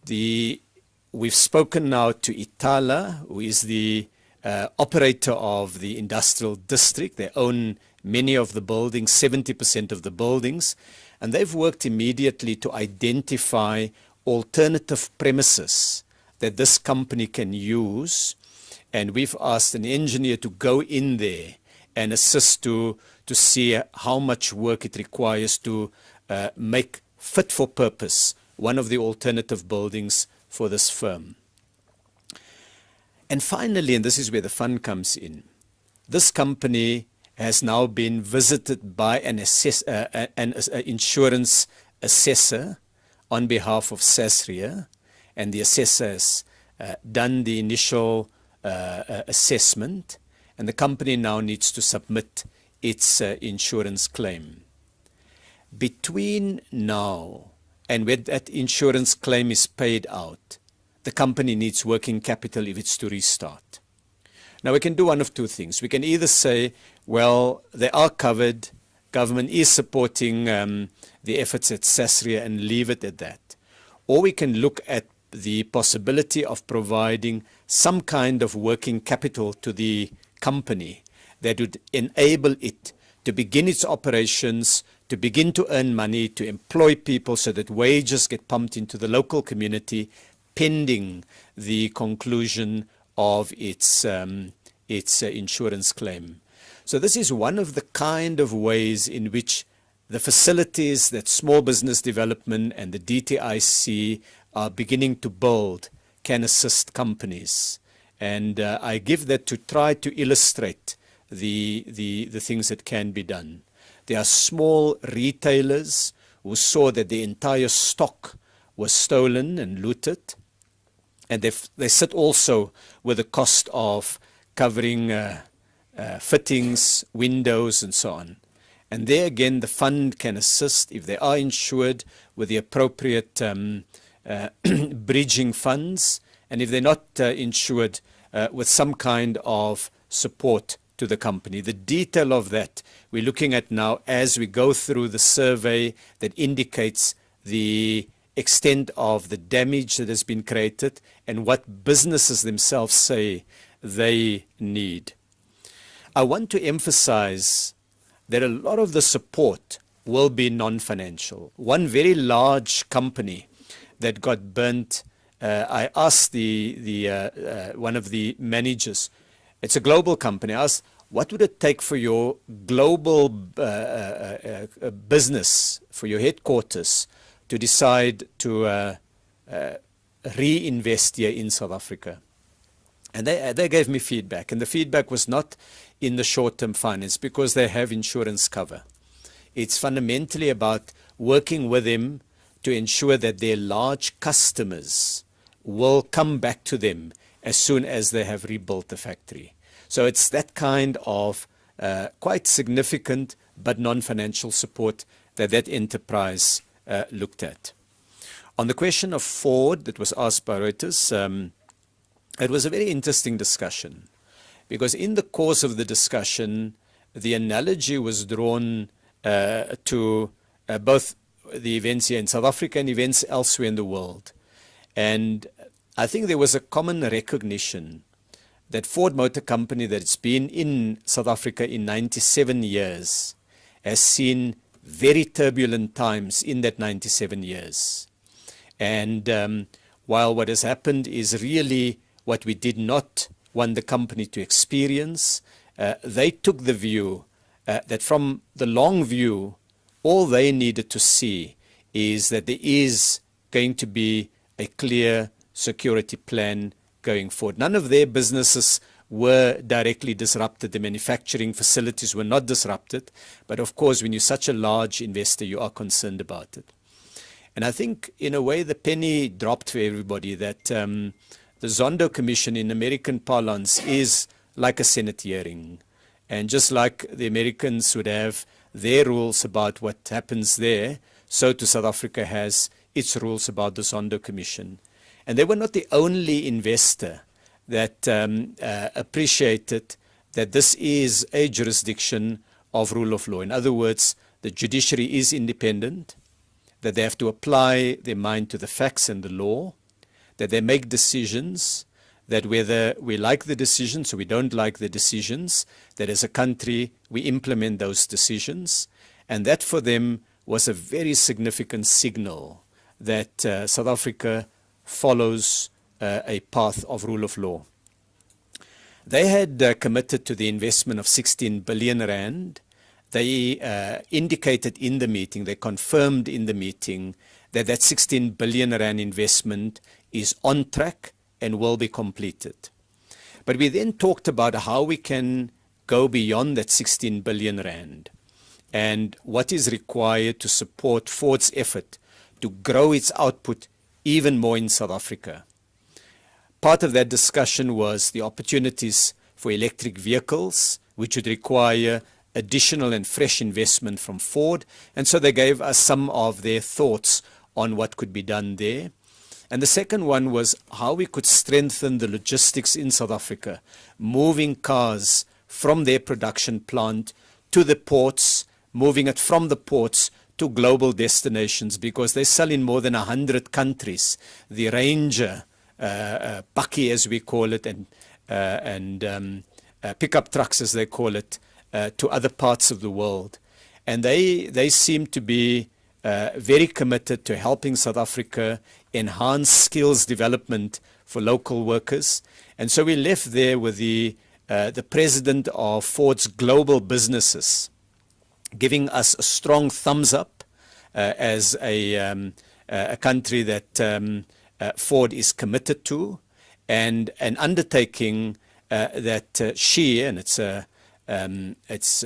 We've spoken now to Itala, who is the operator of the industrial district. They own many of the buildings, 70% of the buildings, and they've worked immediately to identify alternative premises that this company can use. And we've asked an engineer to go in there and assist to see how much work it requires to make fit for purpose one of the alternative buildings for this firm. And finally, and this is where the fund comes in, this company has now been visited by an insurance assessor on behalf of Sasria, and the assessor has done the initial assessment, and the company now needs to submit its insurance claim. Between now and when that insurance claim is paid out, the company needs working capital if it's to restart. Now we can do one of two things. We can either say, well, they are covered, government is supporting the efforts at Sasria and leave it at that. Or we can look at the possibility of providing some kind of working capital to the company that would enable it to begin its operations, to begin to earn money, to employ people so that wages get pumped into the local community pending the conclusion of its insurance claim. So this is one of the kind of ways in which the facilities that small business development and the DTIC are beginning to build can assist companies. And I give that to try to illustrate the things that can be done. There are small retailers who saw that the entire stock was stolen and looted. And they sit also with the cost of covering fittings, windows, and so on. And there again, the fund can assist if they are insured with the appropriate bridging funds, and if they're not insured with some kind of support to the company. The detail of that we're looking at now as we go through the survey that indicates the extent of the damage that has been created and what businesses themselves say they need. I want to emphasize that a lot of the support will be non-financial. One very large company that got burnt, I asked one of the managers, it's a global company, I asked, what would it take for your global business, for your headquarters, to decide to reinvest here in South Africa? And they gave me feedback, and the feedback was not in the short-term finance because they have insurance cover. It's fundamentally about working with them to ensure that their large customers will come back to them as soon as they have rebuilt the factory. So it's that kind of quite significant but non-financial support that enterprise looked at. On the question of Ford that was asked by Reuters, it was a very interesting discussion because in the course of the discussion, the analogy was drawn to both the events here in South Africa and events elsewhere in the world. And I think there was a common recognition that Ford Motor Company, that it's been in South Africa in 97 years, has seen very turbulent times in that 97 years. And while what has happened is really what we did not want the company to experience, they took the view that from the long view, all they needed to see is that there is going to be a clear security plan going forward. None of their businesses were directly disrupted. The manufacturing facilities were not disrupted. But of course, when you're such a large investor, you are concerned about it. And I think, in a way, the penny dropped for everybody that the Zondo Commission in American parlance is like a Senate hearing. And just like the Americans would have their rules about what happens there, so too South Africa has its rules about the Zondo Commission. And they were not the only investor that appreciated that this is a jurisdiction of rule of law. In other words, the judiciary is independent, that they have to apply their mind to the facts and the law, that they make decisions, that whether we like the decisions or we don't like the decisions, that as a country we implement those decisions. And that for them was a very significant signal that South Africa follows a path of rule of law. They had committed to the investment of 16 billion rand. They indicated in the meeting, they confirmed in the meeting that that 16 billion rand investment is on track and will be completed. But we then talked about how we can go beyond that 16 billion rand and what is required to support Ford's effort to grow its output even more in South Africa. Part of that discussion was the opportunities for electric vehicles, which would require additional and fresh investment from Ford. And so they gave us some of their thoughts on what could be done there. And the second one was how we could strengthen the logistics in South Africa, moving cars from their production plant to the ports, moving it from the ports to global destinations, because they sell in more than 100 countries. The Ranger, Bakkie as we call it, and pickup trucks as they call it, to other parts of the world. And they seem to be very committed to helping South Africa enhance skills development for local workers. And so we left there with the president of Ford's global businesses giving us a strong thumbs up as a country that Ford is committed to, and an undertaking that she, and it's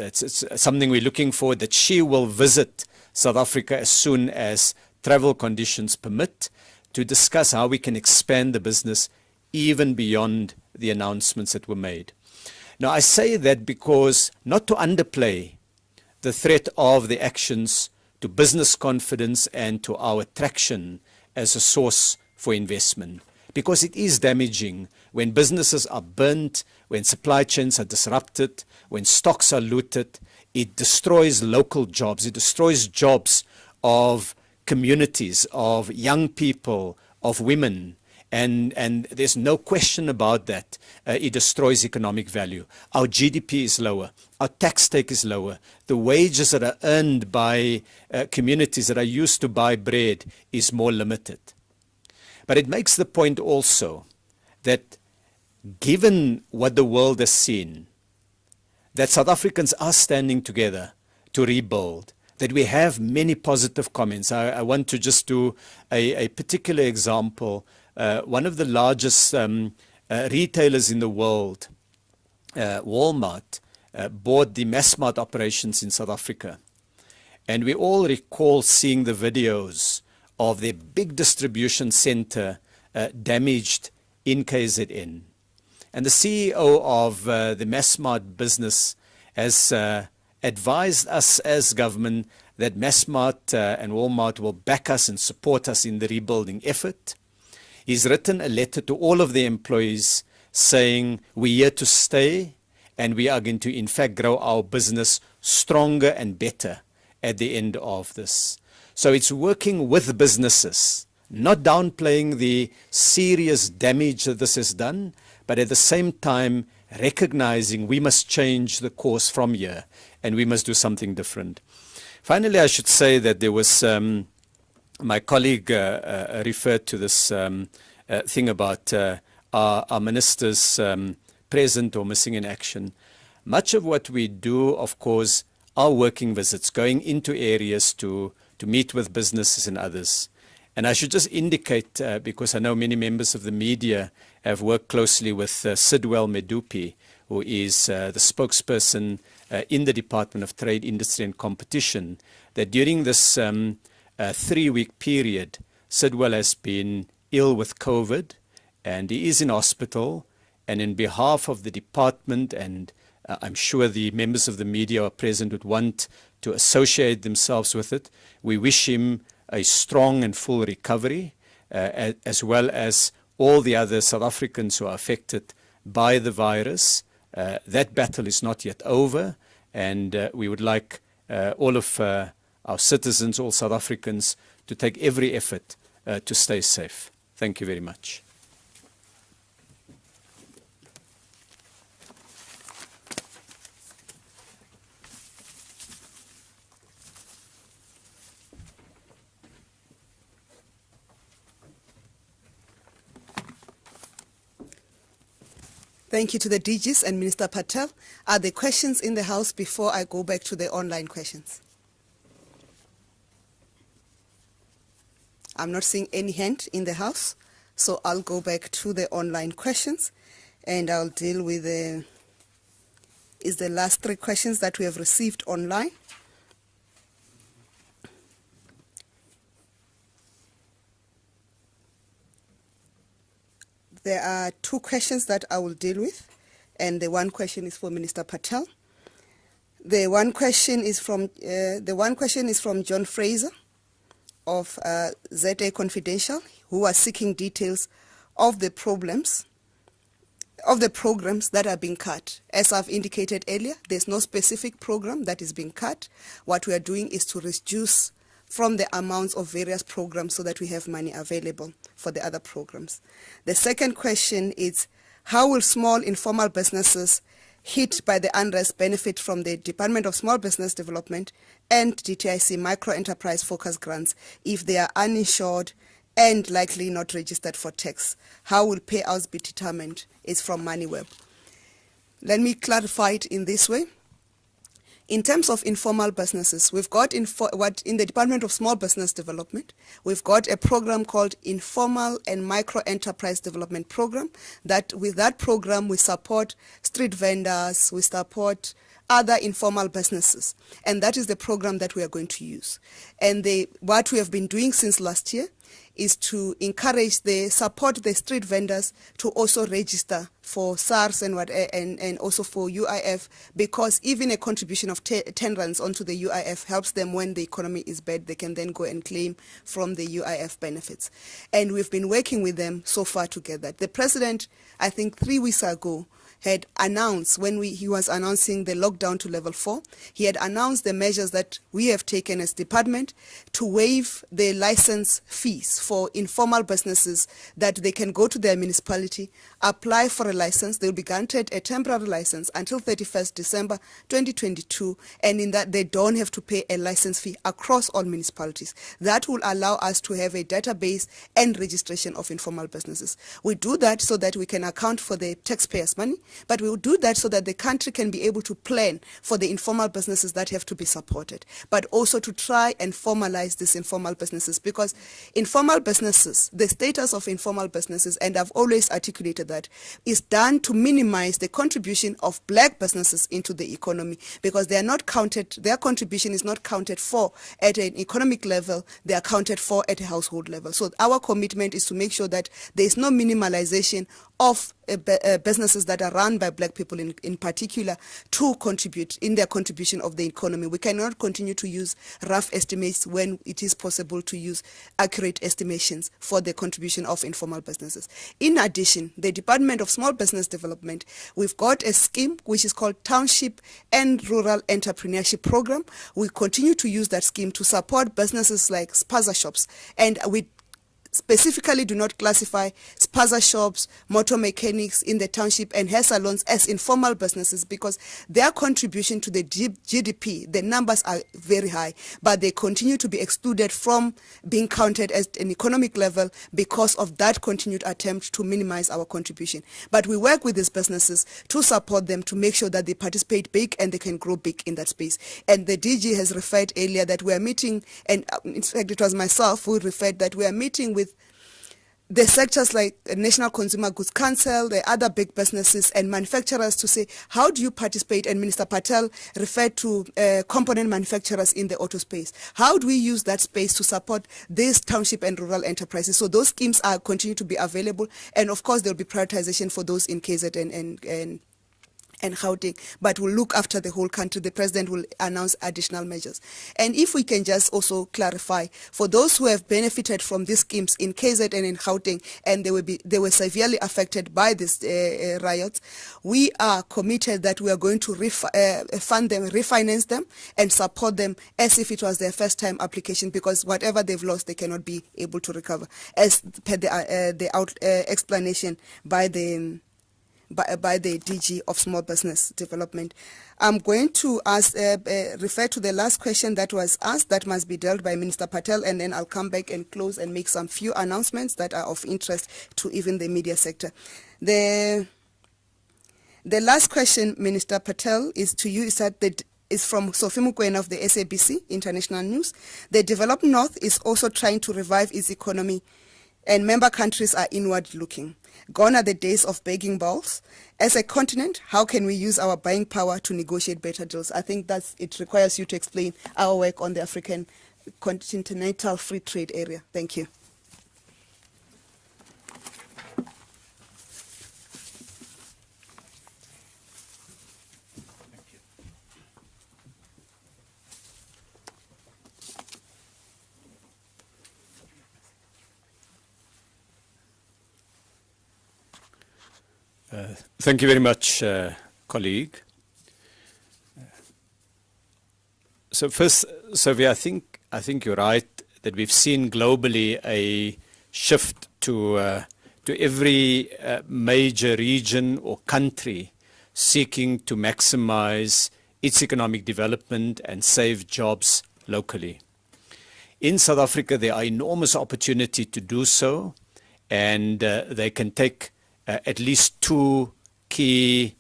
something we're looking for, that she will visit South Africa as soon as travel conditions permit to discuss how we can expand the business even beyond the announcements that were made. Now, I say that because not to underplay the threat of the actions to business confidence and to our traction as a source for investment, because it is damaging when businesses are burnt, when supply chains are disrupted, when stocks are looted. It destroys local jobs. It destroys jobs of communities, of young people, of women, and there's no question about that. It destroys economic value. Our GDP is lower. Our tax take is lower. The wages that are earned by communities that are used to buy bread is more limited. But it makes the point also that given what the world has seen, that South Africans are standing together to rebuild, that we have many positive comments. I want to just do a particular example. One of the largest retailers in the world, Walmart, bought the Massmart operations in South Africa. And we all recall seeing the videos of their big distribution center damaged in KZN. And the CEO of the Massmart business has advised us as government that Massmart and Walmart will back us and support us in the rebuilding effort. He's written a letter to all of the employees saying we're here to stay and we are going to in fact grow our business stronger and better at the end of this. So it's working with businesses, not downplaying the serious damage that this has done, but at the same time recognizing we must change the course from here and we must do something different. Finally, I should say that there was, my colleague referred to this thing about our ministers present or missing in action. Much of what we do, of course, are working visits, going into areas to meet with businesses and others. And I should just indicate, because I know many members of the media have worked closely with Sidwell Medupi, who is the spokesperson in the Department of Trade, Industry and Competition, that during this 3-week period, Sidwell has been ill with COVID, and he is in hospital. And in behalf of the department, and I'm sure the members of the media are present would want to associate themselves with it, we wish him a strong and full recovery, as well as all the other South Africans who are affected by the virus. That battle is not yet over, and we would like all of our citizens, all South Africans, to take every effort to stay safe. Thank you very much. Thank you to the DGs and Minister Patel. Are there questions in the House before I go back to the online questions? I'm not seeing any hand in the House, so I'll go back to the online questions and I'll deal with the last 3 questions that we have received online. There are 2 questions that I will deal with, and the one question is for Minister Patel. The one question is from John Fraser of ZA Confidential, who are seeking details of the programs that are being cut. As I've indicated earlier, there's no specific program that is being cut. What we are doing is to reduce from the amounts of various programs so that we have money available for the other programs. The second question is, how will small informal businesses hit by the unrest benefit from the Department of Small Business Development and DTIC micro-enterprise focus grants if they are uninsured and likely not registered for tax? How will payouts be determined? It's from MoneyWeb. Let me clarify it in this way. In terms of informal businesses, we've got in the Department of Small Business Development, we've got a program called Informal and Micro Enterprise Development Program. That with that program, we support street vendors, we support other informal businesses, and that is the program that we are going to use. And what we have been doing since last year is to encourage support the street vendors to also register for SARS and also for UIF, because even a contribution of 10 rands onto the UIF helps them when the economy is bad. They can then go and claim from the UIF benefits. And we've been working with them so far together. The President, I think 3 weeks ago, had announced when he was announcing the lockdown to level 4, he had announced the measures that we have taken as department to waive the license fees for informal businesses, that they can go to their municipality, apply for a license. They will be granted a temporary license until 31st December 2022, and in that they don't have to pay a license fee across all municipalities. That will allow us to have a database and registration of informal businesses. We do that so that we can account for the taxpayers' money, but we will do that so that the country can be able to plan for the informal businesses that have to be supported, but also to try and formalize these informal businesses, because informal businesses, the status of informal businesses, and I've always articulated that, is done to minimize the contribution of black businesses into the economy, because they are not counted, their contribution is not counted for at an economic level, they are counted for at a household level. So our commitment is to make sure that there is no minimalization of businesses that are run by black people in particular to contribute in their contribution of the economy. We cannot continue to use rough estimates when it is possible to use accurate estimations for the contribution of informal businesses. In addition, the Department of Small Business Development, we've got a scheme which is called Township and Rural Entrepreneurship Program. We continue to use that scheme to support businesses like spaza shops, and we specifically do not classify spaza shops, motor mechanics in the township and hair salons as informal businesses, because their contribution to the GDP, the numbers are very high, but they continue to be excluded from being counted as an economic level because of that continued attempt to minimize our contribution. But we work with these businesses to support them, to make sure that they participate big and they can grow big in that space. And the DG has referred earlier that we are meeting, and in fact it was myself who referred that we are meeting with the sectors like National Consumer Goods Council, the other big businesses and manufacturers, to say, how do you participate? And Minister Patel referred to component manufacturers in the auto space. How do we use that space to support these township and rural enterprises? So those schemes are continue to be available, and of course there will be prioritization for those in KZN and Gauteng, but we'll look after the whole country. The president will announce additional measures. And if we can just also clarify, for those who have benefited from these schemes in KZN and in Gauteng, and they were severely affected by these riots, we are committed that we are going to fund them, refinance them, and support them as if it was their first time application, because whatever they've lost, they cannot be able to recover, as per the explanation by the DG of Small Business Development. I'm going to refer to the last question that was asked, that must be dealt by Minister Patel, and then I'll come back and close and make some few announcements that are of interest to even the media sector. The last question, Minister Patel, is to you, is from Sophie Mukwena of the SABC International News. The developed North is also trying to revive its economy, and member countries are inward looking. Gone are the days of begging bowls. As a continent, how can we use our buying power to negotiate better deals? I think it requires you to explain our work on the African Continental Free Trade Area. Thank you. Thank you very much, colleague. So first, Sophie, I think you're right that we've seen globally a shift to every major region or country seeking to maximize its economic development and save jobs locally. In South Africa, there are enormous opportunity to do so, and they can take at least two key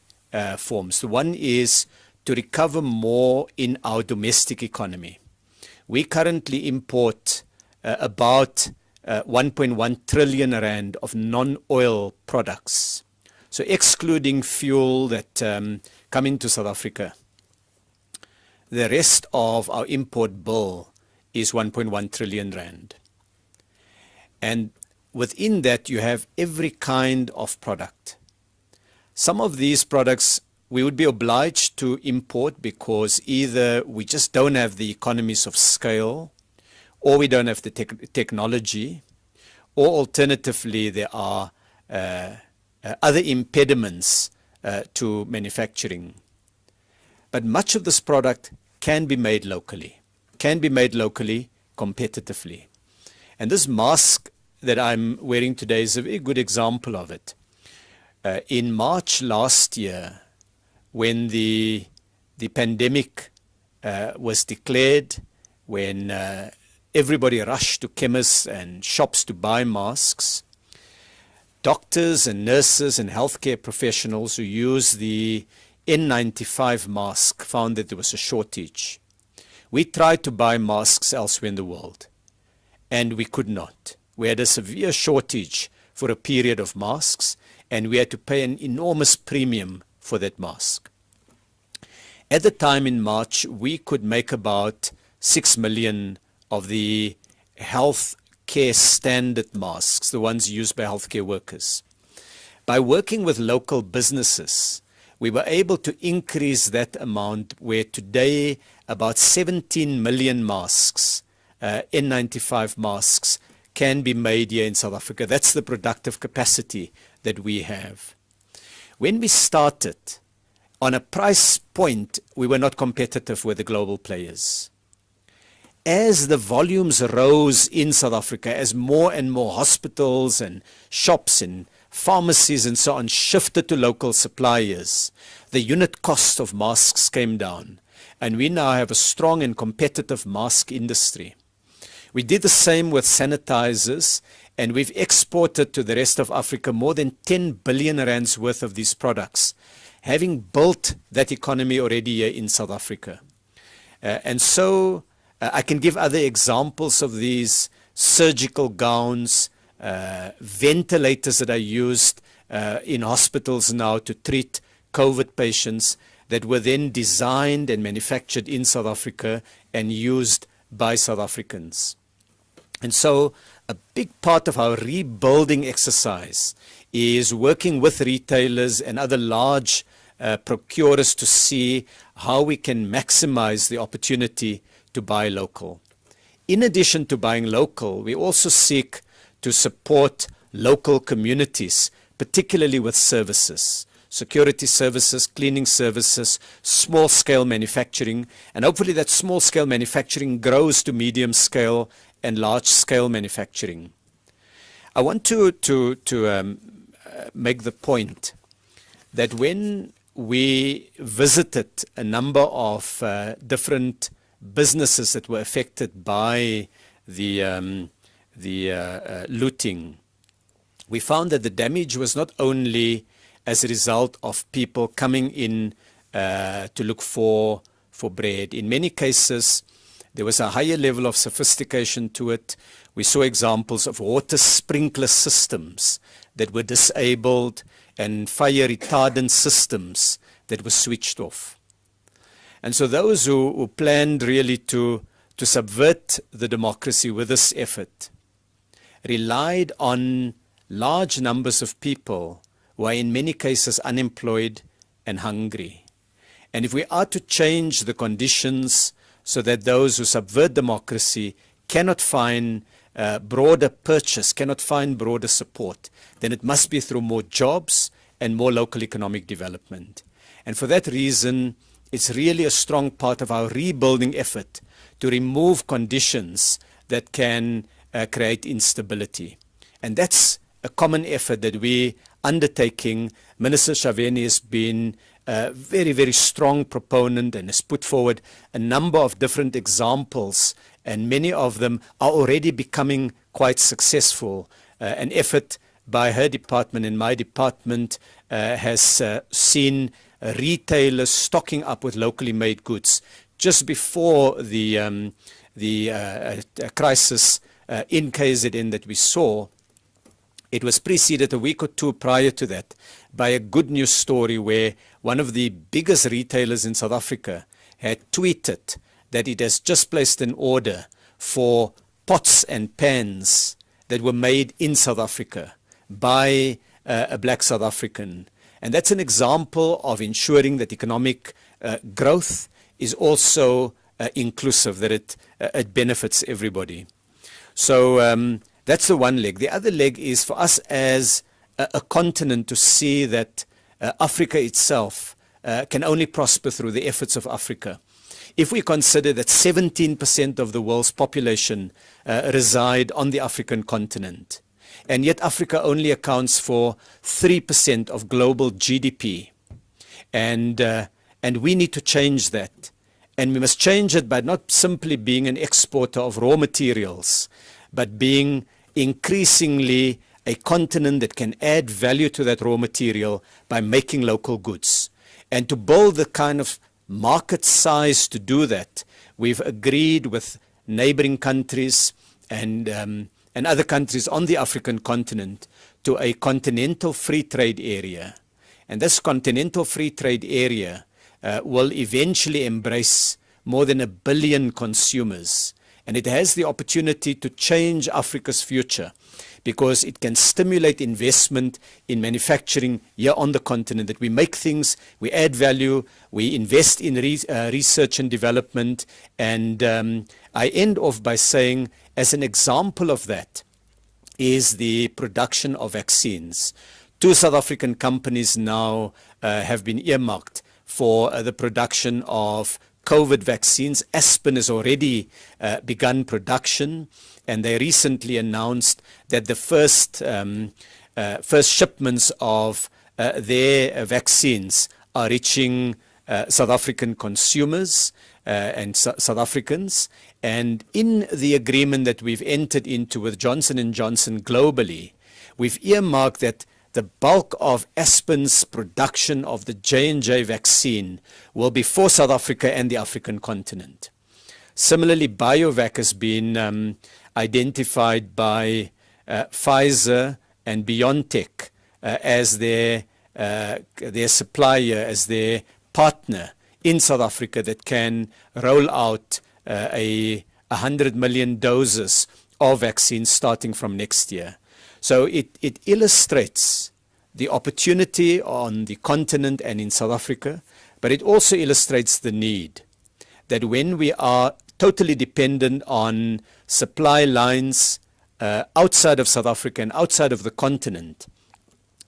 forms. The one is to recover more in our domestic economy. We currently import about 1.1 trillion rand of non-oil products. So excluding fuel that come into South Africa, the rest of our import bill is 1.1 trillion rand. And within that, you have every kind of product. Some of these products we would be obliged to import because either we just don't have the economies of scale, or we don't have the technology, or alternatively there are other impediments to manufacturing. But much of this product can be made locally, competitively. And this mask that I'm wearing today is a very good example of it. In March last year, when the pandemic was declared, when everybody rushed to chemists and shops to buy masks, doctors and nurses and healthcare professionals who use the N95 mask found that there was a shortage. We tried to buy masks elsewhere in the world, and we could not. We had a severe shortage for a period of masks, and we had to pay an enormous premium for that mask. At the time in March, we could make about 6 million of the health care standard masks, the ones used by healthcare workers. By working with local businesses, we were able to increase that amount, where today about 17 million masks, N95 masks, can be made here in South Africa. That's the productive capacity that we have. When we started, on a price point, we were not competitive with the global players. As the volumes rose in South Africa, as more and more hospitals and shops and pharmacies and so on shifted to local suppliers, the unit cost of masks came down, and we now have a strong and competitive mask industry. We did the same with sanitizers, and we've exported to the rest of Africa more than 10 billion rands worth of these products, having built that economy already here in South Africa. And so I can give other examples of these: surgical gowns, ventilators that are used in hospitals now to treat COVID patients, that were then designed and manufactured in South Africa and used by South Africans. And so a big part of our rebuilding exercise is working with retailers and other large procurers to see how we can maximize the opportunity to buy local. In addition to buying local, we also seek to support local communities, particularly with services, security services, cleaning services, small-scale manufacturing, and hopefully that small-scale manufacturing grows to medium-scale and large-scale manufacturing. I want to make the point that when we visited a number of different businesses that were affected by the looting, we found that the damage was not only as a result of people coming in to look for bread. In many cases, there was a higher level of sophistication to it. We saw examples of water sprinkler systems that were disabled and fire retardant systems that were switched off. And so those who planned really to subvert the democracy with this effort relied on large numbers of people who are in many cases unemployed and hungry. And if we are to change the conditions so that those who subvert democracy cannot find broader purchase, cannot find broader support, then it must be through more jobs and more local economic development. And for that reason, it's really a strong part of our rebuilding effort to remove conditions that can create instability. And that's a common effort that we're undertaking. Minister Shaveni has been a very, very strong proponent and has put forward a number of different examples, and many of them are already becoming quite successful. An effort by her department and my department has seen retailers stocking up with locally made goods. Just before the crisis in KZN that we saw, it was preceded a week or two prior to that by a good news story where one of the biggest retailers in South Africa had tweeted that it has just placed an order for pots and pans that were made in South Africa by a black South African. And that's an example of ensuring that economic growth is also inclusive, that it benefits everybody. So that's the one leg. The other leg is for us as a continent to see that Africa itself can only prosper through the efforts of Africa. If we consider that 17% of the world's population reside on the African continent, and yet Africa only accounts for 3% of global GDP, and we need to change that. And we must change it by not simply being an exporter of raw materials, but being increasingly a continent that can add value to that raw material by making local goods. And to build the kind of market size to do that, we've agreed with neighboring countries and other countries on the African continent to a continental free trade area. And this continental free trade area will eventually embrace more than 1 billion consumers. And it has the opportunity to change Africa's future because it can stimulate investment in manufacturing here on the continent, that we make things, we add value, we invest in research and development. And I end off by saying, as an example of that, is the production of vaccines. 2 South African companies now have been earmarked for the production of COVID vaccines. Aspen has already begun production, and they recently announced that the first shipments of their vaccines are reaching South African consumers and South Africans. And in the agreement that we've entered into with Johnson & Johnson globally, we've earmarked that the bulk of Aspen's production of the J&J vaccine will be for South Africa and the African continent. Similarly, BioVac has been identified by Pfizer and BioNTech as their supplier, as their partner in South Africa that can roll out 100 million doses of vaccines starting from next year. So it illustrates the opportunity on the continent and in South Africa, but it also illustrates the need that when we are totally dependent on supply lines outside of South Africa and outside of the continent,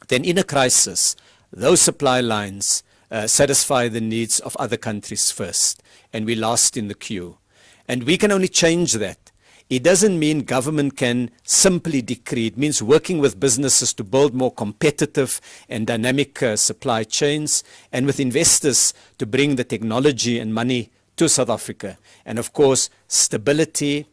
then in a crisis, those supply lines satisfy the needs of other countries first, and we last in the queue. And we can only change that. It doesn't mean government can simply decree. It means working with businesses to build more competitive and dynamic supply chains, and with investors to bring the technology and money to South Africa. And of course, stability,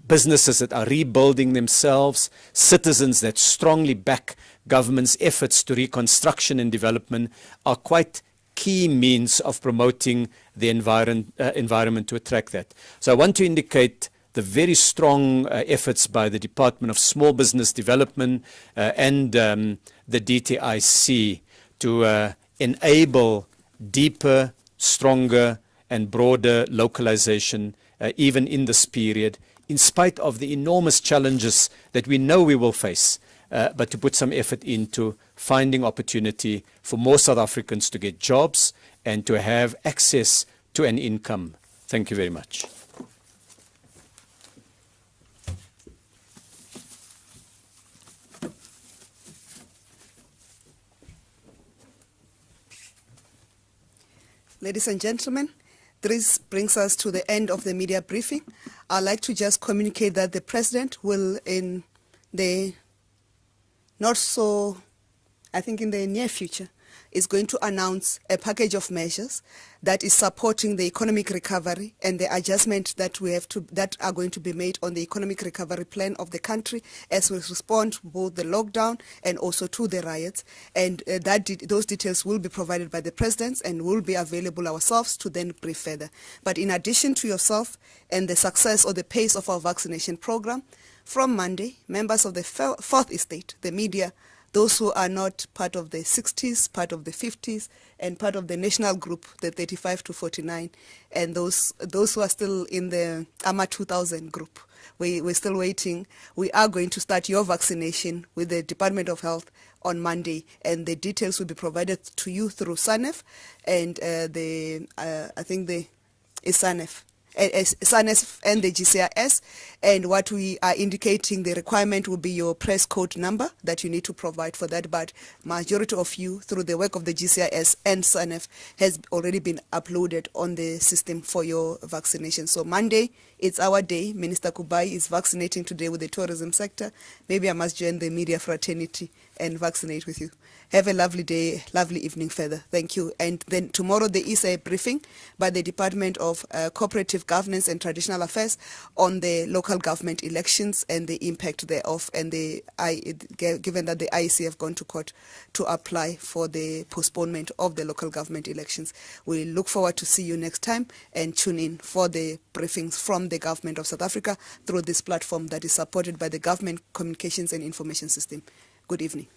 businesses that are rebuilding themselves, citizens that strongly back government's efforts to reconstruction and development are quite key means of promoting the environment to attract that. So I want to indicate the very strong efforts by the Department of Small Business Development and the DTIC to enable deeper, stronger and broader localization even in this period, in spite of the enormous challenges that we know we will face, but to put some effort into finding opportunity for more South Africans to get jobs and to have access to an income. Thank you very much. Ladies and gentlemen, this brings us to the end of the media briefing. I'd like to just communicate that the President will, in the in the near future, is going to announce a package of measures that is supporting the economic recovery and the adjustment that are going to be made on the economic recovery plan of the country as we respond to both the lockdown and also to the riots. And those details will be provided by the President and will be available ourselves to then brief further. But in addition to yourself and the success or the pace of our vaccination program, from Monday, members of the Fourth Estate, the media, those who are not part of the 60s, part of the 50s, and part of the national group, the 35 to 49, and those who are still in the AMA 2000 group, we're still waiting. We are going to start your vaccination with the Department of Health on Monday, and the details will be provided to you through SANEF and the SANEF. SANEF and the GCIS, and what we are indicating the requirement will be your press code number that you need to provide for that, but majority of you through the work of the GCIS and SANEF has already been uploaded on the system for your vaccination. So Monday, it's our day. Minister Kubai is vaccinating today with the tourism sector. Maybe I must join the media fraternity and vaccinate with you. Have a lovely day, lovely evening further. Thank you. And then tomorrow there is a briefing by the Department of Cooperative Governance and Traditional Affairs on the local government elections and the impact thereof, and given that the IEC have gone to court to apply for the postponement of the local government elections. We look forward to see you next time, and tune in for the briefings from the Government of South Africa through this platform that is supported by the Government Communications and Information System. Good evening.